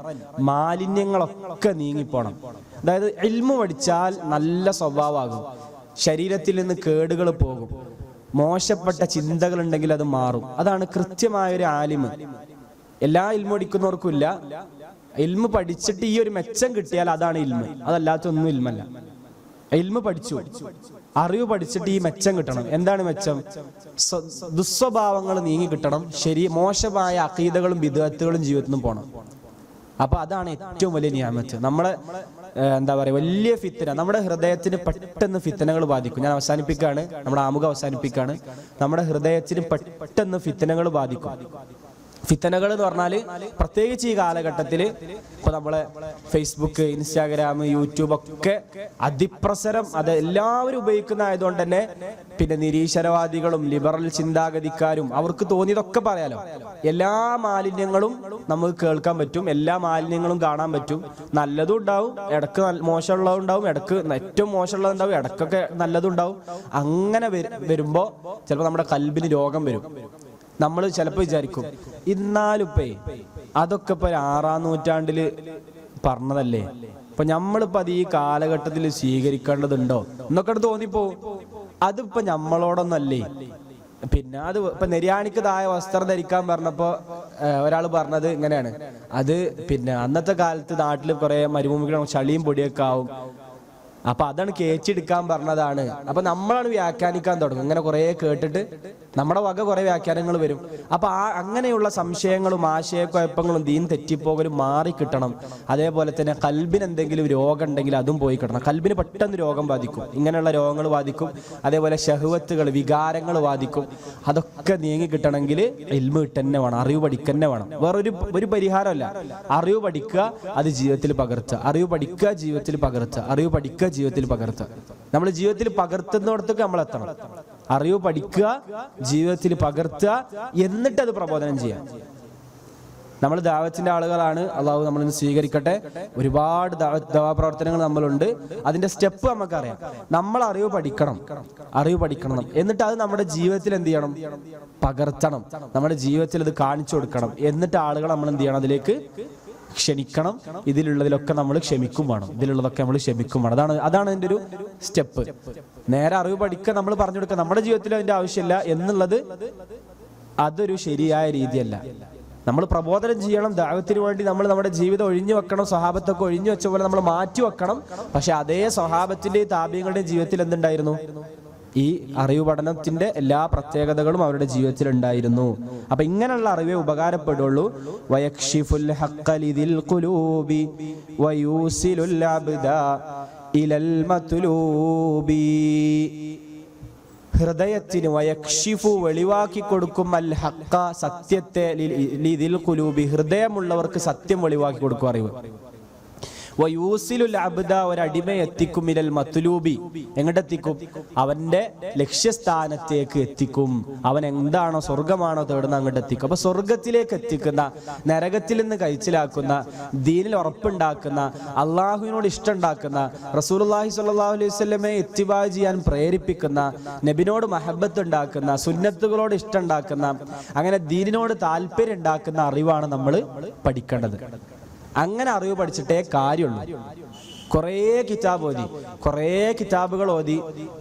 Speaker 1: മാലിന്യങ്ങളൊക്കെ നീങ്ങിപ്പോണം. അതായത് ഇൽമു പഠിച്ചാൽ നല്ല സ്വഭാവമാകും, ശരീരത്തിൽ നിന്ന് കേടുകൾ പോകും, മോശപ്പെട്ട ചിന്തകൾ ഉണ്ടെങ്കിൽ അത് മാറും. അതാണ് കൃത്യമായൊരു ആലിമ്. എല്ലാ ഇൽമു പഠിക്കുന്നവർക്കും ഇല്ല. ഇൽമു പഠിച്ചിട്ട് ഈ ഒരു മെച്ചം കിട്ടിയാൽ അതാണ് ഇൽമ്, അതല്ലാത്തൊന്നും ഇൽമല്ല. ഇൽമു പഠിച്ചു, അറിവ് പഠിച്ചിട്ട് ഈ മെച്ചം കിട്ടണം. എന്താണ് മെച്ചം? ദുസ്വഭാവങ്ങൾ നീങ്ങി കിട്ടണം, മോശമായ അഖീദകളും ബിദ്അത്തുകളും ജീവിതത്തിൽ നിന്ന് പോകണം. അപ്പൊ അതാണ് ഏറ്റവും വലിയ നിഅമത്ത്. നമ്മളെ എന്താ പറയുക, വലിയ ഫിത്തന, നമ്മുടെ ഹൃദയത്തിന് പെട്ടെന്ന് ഫിത്തനകൾ ബാധിക്കും. ഞാൻ അവസാനിപ്പിക്കുകയാണ്, നമ്മുടെ ആമുഖം അവസാനിപ്പിക്കുകയാണ്. നമ്മുടെ ഹൃദയത്തിന് പെട്ടെന്ന് ഫിത്തനകൾ ബാധിക്കും. ഫിത്തനകൾ എന്ന് പറഞ്ഞാൽ പ്രത്യേകിച്ച് ഈ കാലഘട്ടത്തിൽ ഇപ്പൊ നമ്മളെ ഫേസ്ബുക്ക്, ഇൻസ്റ്റാഗ്രാം, യൂട്യൂബ് ഒക്കെ അതിപ്രസരം, അത് എല്ലാവരും ഉപയോഗിക്കുന്ന ആയതുകൊണ്ട് തന്നെ പിന്നെ നിരീശ്വരവാദികളും ലിബറൽ ചിന്താഗതിക്കാരും അവർക്ക് തോന്നിയതൊക്കെ പറയാലോ. എല്ലാ മാലിന്യങ്ങളും നമുക്ക് കേൾക്കാൻ പറ്റും, എല്ലാ മാലിന്യങ്ങളും കാണാൻ പറ്റും. നല്ലതും ഉണ്ടാവും, ഇടക്ക് മോശമുള്ളതുണ്ടാവും, ഇടക്ക് ഏറ്റവും മോശമുള്ളതുണ്ടാവും, ഇടക്കൊക്കെ നല്ലതുണ്ടാവും. അങ്ങനെ വരുമ്പോ ചിലപ്പോൾ നമ്മുടെ കൽബിന് രോഗം വരും. നമ്മൾ ചിലപ്പോൾ വിചാരിക്കും, ഇന്നാലിപ്പേ അതൊക്കെ ഇപ്പൊ 6-ാം നൂറ്റാണ്ടില് പറഞ്ഞതല്ലേ, ഇപ്പൊ നമ്മളിപ്പോ അത് ഈ കാലഘട്ടത്തിൽ സ്വീകരിക്കേണ്ടതുണ്ടോ എന്നൊക്കെ തോന്നിപ്പോ. അതിപ്പോ നമ്മളോടൊന്നല്ലേ. പിന്നെ അത് ഇപ്പൊ നിര്യാണിക്ക് താഴെ വസ്ത്രം ധരിക്കാൻ പറഞ്ഞപ്പോ ഒരാൾ പറഞ്ഞത് ഇങ്ങനെയാണ്, അത് പിന്നെ അന്നത്തെ കാലത്ത് നാട്ടിൽ കുറെ മരുഭൂമികളും ചളിയും പൊടിയൊക്കെ ആവും, അപ്പൊ അതാണ് കേച്ചെടുക്കാൻ പറഞ്ഞതാണ്. അപ്പൊ നമ്മളാണ് വ്യാഖ്യാനിക്കാൻ തുടങ്ങും. ഇങ്ങനെ കുറെ കേട്ടിട്ട് നമ്മുടെ വക കുറെ വ്യാഖ്യാനങ്ങൾ വരും. അപ്പൊ അങ്ങനെയുള്ള സംശയങ്ങളും ആശയക്കുഴപ്പങ്ങളും ദീൻ തെറ്റിപ്പോകലും മാറിക്കിട്ടണം. അതേപോലെ തന്നെ കൽബിന് എന്തെങ്കിലും രോഗം ഉണ്ടെങ്കിൽ അതും പോയി കിട്ടണം. കൽബിന് പെട്ടെന്ന് രോഗം ബാധിക്കും, ഇങ്ങനെയുള്ള രോഗങ്ങൾ ബാധിക്കും. അതേപോലെ ശഹ്വത്തുകൾ, വികാരങ്ങൾ ബാധിക്കും. അതൊക്കെ നീങ്ങി കിട്ടണമെങ്കിൽ ഇൽമ് കിട്ടന്നെ വേണം, അറിവ് പഠിക്കന്നെ വേണം. വേറൊരു പരിഹാരമല്ല. അറിവ് പഠിക്കുക, അത് ജീവിതത്തിൽ പകർത്തുക. അറിവ് പഠിക്കുക, ജീവിതത്തിൽ പകർത്തുക. അറിവ് പഠിക്കുക, ജീവിതത്തിൽ പകർത്തുക. നമ്മൾ ജീവിതത്തിൽ പകർത്തുന്നിടത്തൊക്കെ നമ്മൾ എത്തണം. അറിവ് പഠിക്കുക, ജീവിതത്തിൽ പകർത്തുക, എന്നിട്ട് അത് പ്രബോധനം ചെയ്യാം. നമ്മൾ ദഅവത്തിന്റെ ആളുകളാണ്. അള്ളാഹു നമ്മളിന്ന് സ്വീകരിക്കട്ടെ. ഒരുപാട് ദഅവ പ്രവർത്തനങ്ങൾ നമ്മളുണ്ട്. അതിന്റെ സ്റ്റെപ്പ് നമുക്കറിയാം. നമ്മൾ അറിവ് പഠിക്കണം, എന്നിട്ട് അത് നമ്മുടെ ജീവിതത്തിൽ എന്ത് ചെയ്യണം? പകർത്തണം. നമ്മുടെ ജീവിതത്തിൽ അത് കാണിച്ചു കൊടുക്കണം. എന്നിട്ട് ആളുകൾ നമ്മൾ എന്ത് ചെയ്യണം? അതിലേക്ക് ക്ഷണിക്കണം. ഇതിലുള്ളതിലൊക്കെ നമ്മൾ ക്ഷമിക്കും വേണം. അതാണ് അതിന്റെ ഒരു സ്റ്റെപ്പ്. നേരെ അറിവ് പഠിക്കുക, നമ്മൾ പറഞ്ഞു കൊടുക്കുക, നമ്മുടെ ജീവിതത്തിൽ അതിന്റെ ആവശ്യമില്ല എന്നുള്ളത് അതൊരു ശരിയായ രീതിയല്ല. നമ്മൾ പ്രബോധനം ചെയ്യണം. ദഅവത്തിന് വേണ്ടി നമ്മൾ നമ്മുടെ ജീവിതം ഒഴിഞ്ഞു വെക്കണം. സ്വഹാബത്തൊക്കെ ഒഴിഞ്ഞു വെച്ച പോലെ നമ്മൾ മാറ്റി വെക്കണം. പക്ഷെ അതേ സ്വഹാബത്തിന്റെയും താബീങ്ങളുടെയും ജീവിതത്തിൽ എന്തുണ്ടായിരുന്നു? ഈ അറിവ് പഠനത്തിന്റെ എല്ലാ പ്രത്യേകതകളും അവരുടെ ജീവിതത്തിൽ ഉണ്ടായിരുന്നു. അപ്പൊ ഇങ്ങനെയുള്ള അറിവേ ഉപകാരപ്പെടുള്ളൂ. വയക്ഷിഫുൽ ഹഖ്ഖലിദിൽ ഖുലൂബി വയൂസിലുൽ അബ്ദ ഇലൽ മത്ലൂബി. ഹൃദയത്തിന് വയക്ഷിഫു വെളിവാക്കി കൊടുക്കും അൽ ഹഖ്ഖ സത്യത്തെ ലിദിൽ ഖുലൂബി ഹൃദയമുള്ളവർക്ക് സത്യം വെളിവാക്കി കൊടുക്കും അറിവ്. വയൂസിലുൽ അബ്ദ ഒരടിമയെ എത്തിക്കും ഇലൽ മത്ലൂബി എങ്ങോട്ടെത്തിക്കും? അവന്റെ ലക്ഷ്യസ്ഥാനത്തേക്ക് എത്തിക്കും. അവൻ എന്താണോ സ്വർഗമാണോ തേടുന്ന അങ്ങോട്ട് എത്തിക്കും. അപ്പൊ സ്വർഗത്തിലേക്ക് എത്തിക്കുന്ന, നരകത്തിൽ നിന്ന് കഴിച്ചിലാക്കുന്ന, ദീനിൽ ഉറപ്പുണ്ടാക്കുന്ന, അള്ളാഹുവിനോട് ഇഷ്ടമുണ്ടാക്കുന്ന, റസൂലുള്ളാഹി സ്വല്ലല്ലാഹു അലൈഹി വസല്ലമയെ ഇത്തിബാ ചെയ്യാൻ പ്രേരിപ്പിക്കുന്ന, നബിനോട് മഹബത്ത് ഉണ്ടാക്കുന്ന, സുന്നത്തുകളോട് ഇഷ്ടമുണ്ടാക്കുന്ന, അങ്ങനെ ദീനിനോട് താല്പര്യം ഉണ്ടാക്കുന്ന അറിവാണ് നമ്മൾ പഠിക്കേണ്ടത്. അങ്ങനെ അറിവ് പഠിച്ചിട്ടേ കാര്യമുള്ളൂ. കുറേ കിതാബുകൾ ഓതി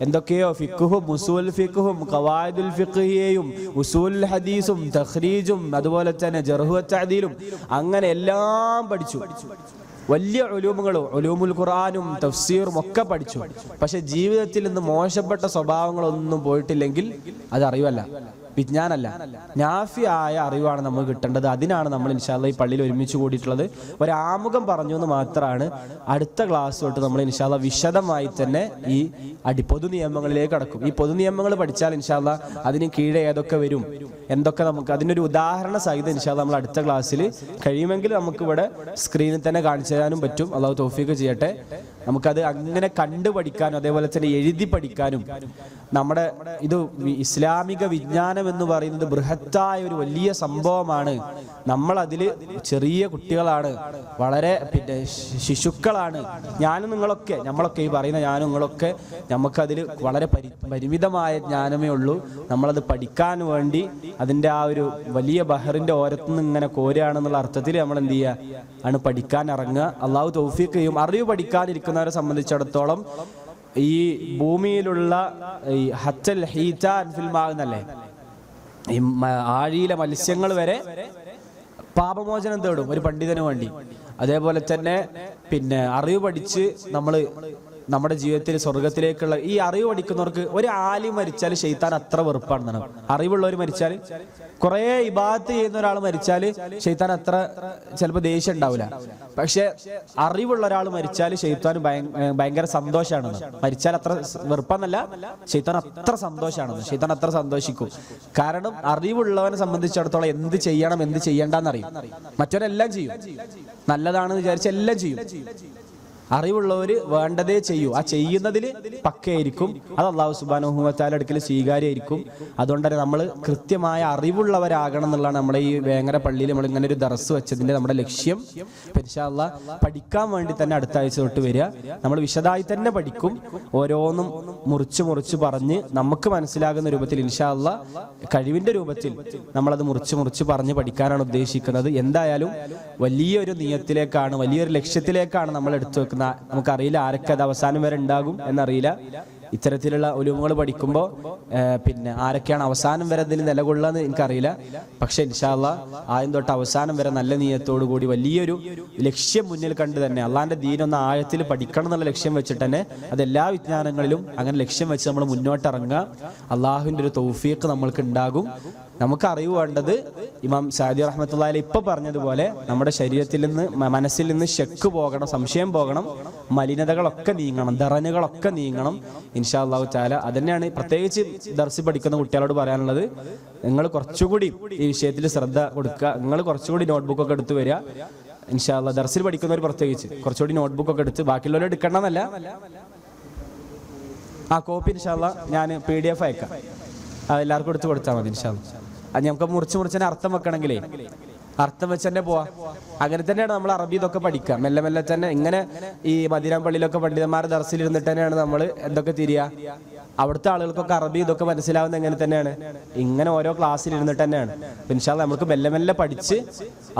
Speaker 1: എന്തൊക്കെയോ ഫിഖ്ഹും ഉസൂൽ ഫിഖ്ഹും ഖവായിദുൽ ഫിഖ്ഹിയയും ഉസൂലുൽ ഹദീസും തഖ്രീജും അതുപോലെ തന്നെ ജർഹ് വ തഅദീലും അങ്ങനെ എല്ലാം പഠിച്ചു. വലിയ ഉലൂമുകളും ഉലൂമുൽ ഖുർആനും തഫ്സീറും ഒക്കെ പഠിച്ചു. പക്ഷെ ജീവിതത്തിൽ നിന്ന് മോശപ്പെട്ട സ്വഭാവങ്ങളൊന്നും പോയിട്ടില്ലെങ്കിൽ അത് അറിവല്ല, വിജ്ഞാനല്ല, നാഫിയായ അറിവാണ് നമുക്ക് കിട്ടേണ്ടത്. അതിനാണ് നമ്മൾ ഇൻഷാ അല്ലാഹ് ഈ പള്ളിയിൽ ഒരുമിച്ച് കൂടിയിട്ടുള്ളത്. ഒരാമുഖം പറഞ്ഞു എന്ന് മാത്രമാണ്. അടുത്ത ക്ലാസ് തൊട്ട് നമ്മൾ ഇൻഷാ അല്ലാഹ് വിശദമായി തന്നെ ഈ പൊതു നിയമങ്ങളിലേക്ക് കടക്കും. ഈ പൊതു നിയമങ്ങൾ പഠിച്ചാൽ ഇൻഷാ അല്ലാഹ് അതിന് കീഴെ ഏതൊക്കെ വരും, എന്തൊക്കെ നമുക്ക് അതിനൊരു ഉദാഹരണ സഹിതം ഇൻഷാ അല്ലാഹ് നമ്മൾ അടുത്ത ക്ലാസ്സിൽ കഴിയുമെങ്കിൽ നമുക്ക് ഇവിടെ സ്ക്രീനിൽ തന്നെ കാണിച്ചു തരാനും പറ്റും. അള്ളാഹു തൗഫീഖ് ചെയ്യട്ടെ. നമുക്കത് അങ്ങനെ കണ്ടു പഠിക്കാനും അതേപോലെ തന്നെ എഴുതി പഠിക്കാനും. നമ്മുടെ ഇത് ഇസ്ലാമിക വിജ്ഞാനം എന്ന് പറയുന്നത് ബൃഹത്തായ ഒരു വലിയ സംഭവമാണ്. നമ്മൾ അതിൽ ചെറിയ കുട്ടികളാണ്, വളരെ ശിശുക്കളാണ്. നമ്മളൊക്കെ ഈ പറയുന്ന ഞാനും നിങ്ങളൊക്കെ നമുക്കതിൽ വളരെ പരിമിതമായ ജ്ഞാനമേ ഉള്ളൂ. നമ്മളത് പഠിക്കാൻ വേണ്ടി അതിൻ്റെ ആ ഒരു വലിയ ബഹറിന്റെ ഓരത്തുനിന്ന് ഇങ്ങനെ കോരുകയാണെന്നുള്ള അർത്ഥത്തിൽ നമ്മൾ എന്ത് ചെയ്യുക ആണ് പഠിക്കാൻ ഇറങ്ങുക. അള്ളാഹു തൗഫീഖ് ചെയ്യും. അറിവ് പഠിക്കാനിരിക്കുന്നവരെ സംബന്ധിച്ചിടത്തോളം ഈ ഭൂമിയിലുള്ള ഈ ഹച്ചൽ ഹീറ്റാൻ ഫിൽമാകുന്നല്ലേ, ഈ ആഴിയിലെ മത്സ്യങ്ങൾ വരെ പാപമോചനം തേടും ഒരു പണ്ഡിതന് വേണ്ടി. അതേപോലെ തന്നെ അറിവ് പഠിച്ച് നമ്മുടെ ജീവിതത്തിൽ സ്വർഗത്തിലേക്കുള്ള ഈ അറിവ് പഠിക്കുന്നവർക്ക് ഒരു ആലിം മരിച്ചാൽ ശൈത്താൻ അത്ര വെറുപ്പാണെന്നാണ്. അറിവുള്ളവർ മരിച്ചാൽ, കുറെ ഇബാദത്ത് ചെയ്യുന്ന ഒരാൾ മരിച്ചാൽ ശൈത്താൻ അത്ര ചിലപ്പോൾ ദേഷ്യം ഉണ്ടാവില്ല. പക്ഷെ അറിവുള്ള ഒരാൾ മരിച്ചാൽ ശൈത്താൻ ഭയങ്കര സന്തോഷമാണെന്ന്. മരിച്ചാൽ അത്ര വെറുപ്പെന്നല്ല, ശൈത്താൻ അത്ര സന്തോഷമാണെന്ന്. ശൈത്താൻ അത്ര സന്തോഷിക്കും. കാരണം അറിവുള്ളവനെ സംബന്ധിച്ചിടത്തോളം എന്ത് ചെയ്യണം എന്ത് ചെയ്യണ്ടെന്നറിയും. മറ്റവരെല്ലാം ചെയ്യും, നല്ലതാണെന്ന് വിചാരിച്ച് എല്ലാം ചെയ്യും. അറിവുള്ളവർ വേണ്ടതേ ചെയ്യൂ. ആ ചെയ്യുന്നതിൽ പക്കയായിരിക്കും. അത് അല്ലാഹു സുബ്ഹാനഹു വ തആല അടുക്കൽ സ്വീകാര്യമായിരിക്കും. അതുകൊണ്ട് തന്നെ നമ്മൾ കൃത്യമായ അറിവുള്ളവരാകണം എന്നുള്ളതാണ് നമ്മുടെ ഈ വേങ്ങര പള്ളിയിൽ നമ്മൾ ഇങ്ങനെ ഒരു ദർസ് വെച്ചതിന്റെ നമ്മുടെ ലക്ഷ്യം. ഇൻഷാ അല്ലാഹ് പഠിക്കാൻ വേണ്ടി തന്നെ അടുത്ത ആഴ്ച തൊട്ട് വരിക. നമ്മൾ വിശദമായി തന്നെ പഠിക്കും. ഓരോന്നും മുറിച്ച് പറഞ്ഞ് നമുക്ക് മനസ്സിലാകുന്ന രൂപത്തിൽ ഇൻഷാ അല്ലാഹ് കഴിവിന്റെ രൂപത്തിൽ നമ്മളത് മുറിച്ച് പറഞ്ഞ് പഠിക്കാനാണ് ഉദ്ദേശിക്കുന്നത്. എന്തായാലും വലിയൊരു നിയത്തിലേക്കാണ്, വലിയൊരു ലക്ഷ്യത്തിലേക്കാണ് നമ്മൾ എടുത്തു വെക്കുന്നത്. നമുക്കറിയില്ല ആരൊക്കെ അത് അവസാനം വരെ ഉണ്ടാകും എന്നറിയില്ല.
Speaker 2: ഇത്തരത്തിലുള്ള ഉലൂമുകൾ പഠിക്കുമ്പോൾ പിന്നെ ആരൊക്കെയാണ് അവസാനം വരെ ഇതിൽ നിലകൊള്ളുകയെന്ന് എനിക്കറിയില്ല. പക്ഷേ ഇൻഷാ അല്ലാഹ് ആദ്യം തൊട്ട് അവസാനം വരെ നല്ല നിയ്യത്തോടു കൂടി വലിയൊരു ലക്ഷ്യം മുന്നിൽ കണ്ട് തന്നെ അള്ളാഹിന്റെ ദീനൊന്ന് ആഴത്തിൽ പഠിക്കണം എന്നുള്ള ലക്ഷ്യം വെച്ചിട്ട് തന്നെ അതെല്ലാ വിജ്ഞാനങ്ങളിലും അങ്ങനെ ലക്ഷ്യം വെച്ച് നമ്മൾ മുന്നോട്ടിറങ്ങുക. അള്ളാഹുവിൻ്റെ ഒരു തൗഫീഖ് നമ്മൾക്ക് ഉണ്ടാകും. നമുക്ക് അറിവ് വേണ്ടത് ഇമാം സഅദി റഹ്മത്തുള്ളാഹി അലൈഹി ഇപ്പോൾ പറഞ്ഞതുപോലെ നമ്മുടെ ശരീരത്തിൽ നിന്ന് മനസ്സിൽ നിന്ന് ശക്ക് പോകണം, സംശയം പോകണം, മലിനതകളൊക്കെ നീങ്ങണം, ദറനുകളൊക്കെ നീങ്ങണം ഇൻഷാ അല്ലാഹു തആല. അതന്നെയാണ് പ്രത്യേകിച്ച് ദർസ് പഠിക്കുന്ന കുട്ടികളോട് പറയാനുള്ളത്. നിങ്ങൾ കുറച്ചുകൂടി ഈ വിഷയത്തിൽ ശ്രദ്ധ കൊടുക്കുക. നിങ്ങൾ കുറച്ചുകൂടി നോട്ട്ബുക്കൊക്കെ എടുത്ത് വരിക ഇൻഷാ അല്ലാഹ്. ദർസിൽ പഠിക്കുന്നവർ പ്രത്യേകിച്ച് കുറച്ചുകൂടി നോട്ട്ബുക്കൊക്കെ എടുത്ത്, ബാക്കിയുള്ളവർ എടുക്കണമെന്നല്ല, ആ കോപ്പി ഇൻഷാ അല്ലാഹ് ഞാൻ PDF അയക്കാം, അതെല്ലാവർക്കും എടുത്ത് കൊടുത്താൽ മതി ഇൻഷാ അല്ലാഹ്. അത് നമുക്ക് മുറിച്ച് അർത്ഥം വെക്കണമെങ്കിലേ അർത്ഥം വെച്ച് തന്നെ പോവാ. അങ്ങനെ തന്നെയാണ് നമ്മൾ അറബി ഇതൊക്കെ പഠിക്കുക. മെല്ലെ മെല്ലെ തന്നെ ഇങ്ങനെ ഈ മദീന പള്ളിയിലൊക്കെ പണ്ഡിതന്മാർ ദർസിൽ ഇരുന്നിട്ട് തന്നെയാണ് നമ്മൾ എന്തൊക്കെ തിരിയുക. അവിടുത്തെ ആളുകൾക്കൊക്കെ അറബി ഇതൊക്കെ മനസ്സിലാവുന്നത് എങ്ങനെ തന്നെയാണ്, ഇങ്ങനെ ഓരോ ക്ലാസ്സിൽ ഇരുന്നിട്ട് തന്നെയാണ്. ഇൻഷാ അല്ലാഹ് നമുക്ക് മെല്ലെ മെല്ലെ പഠിച്ച്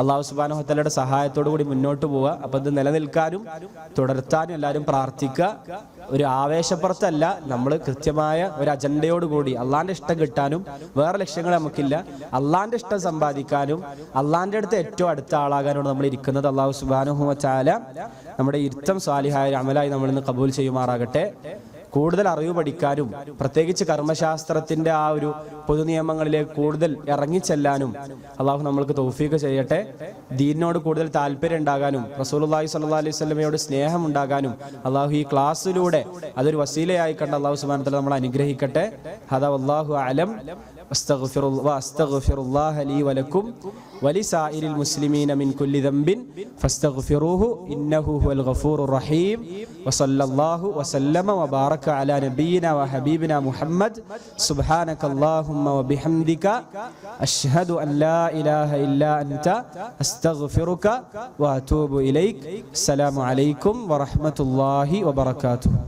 Speaker 2: അല്ലാഹു സുബ്ഹാനഹു വ തആലയുടെ സഹായത്തോടു കൂടി മുന്നോട്ട് പോവുക. അപ്പൊ ഇത് നിലനിൽക്കാനും തുടർത്താനും എല്ലാവരും പ്രാർത്ഥിക്കുക. ഒരു ആവേശപ്പുറത്തല്ല, നമ്മൾ കൃത്യമായ ഒരു അജണ്ടയോടുകൂടി അള്ളാന്റെ ഇഷ്ടം കിട്ടാനും വേറെ ലക്ഷ്യങ്ങൾ നമുക്കില്ല, അള്ളാന്റെ ഇഷ്ടം സമ്പാദിക്കാനും അള്ളാന്റെ അടുത്ത് ഏറ്റവും അടുത്ത ആളാകാനാണ് നമ്മൾ ഇരിക്കുന്നത്. അല്ലാഹു സുബ്ഹാനഹു വ തആല നമ്മുടെ ഇരുത്തം സാലിഹായ അമലായി നമ്മൾ ഇന്ന് കബൂൽ ചെയ്യുമാറാകട്ടെ. കൂടുതൽ അറിവ് പഠിക്കാനും പ്രത്യേകിച്ച് കർമ്മശാസ്ത്രത്തിന്റെ ആ ഒരു പൊതുനിയമങ്ങളിലേക്ക് കൂടുതൽ ഇറങ്ങിച്ചെല്ലാനും അള്ളാഹു നമ്മൾക്ക് തൗഫീഖ് ചെയ്യട്ടെ. ദീനിനോട് കൂടുതൽ താല്പര്യം ഉണ്ടാകാനും റസൂലുള്ളാഹി സ്വല്ലല്ലാഹു അലൈഹി വസല്ലമയോട് സ്നേഹം ഉണ്ടാകാനും അള്ളാഹു ഈ ക്ലാസ്സിലൂടെ അതൊരു വസീലയായി കണ്ട് അള്ളാഹു സുബ്ഹാനഹു വ തആല നമ്മളെ അനുഗ്രഹിക്കട്ടെ. ഹദാ വല്ലാഹു അലം. അസ്തഗ്ഫിറുല്ലാഹ ലീ വലക്കും വലിസായിരിൽ മുസ്ലിമീന മിൻ കുല്ലി ദംബിൻ ഫസ്തഗ്ഫിറൂഹു ഇന്നഹു ഹുവൽ ഗഫൂറുർ റഹീം. വസല്ലല്ലാഹു വസല്ലമ വബാറക അലാ നബിയിനാ വഹബീബിനാ മുഹമ്മദ്. സുബ്ഹാനകല്ലാഹുമ്മ വബിഹംദിക അശ്ഹദു അൻ ലാ ഇലാഹ ഇല്ലാ അൻത അസ്തഗ്ഫിറുക വഅതൂബു ഇലൈക്. അസ്സലാമു അലൈക്കും വറഹ്മത്തുള്ളാഹി വബറകാതുഹു.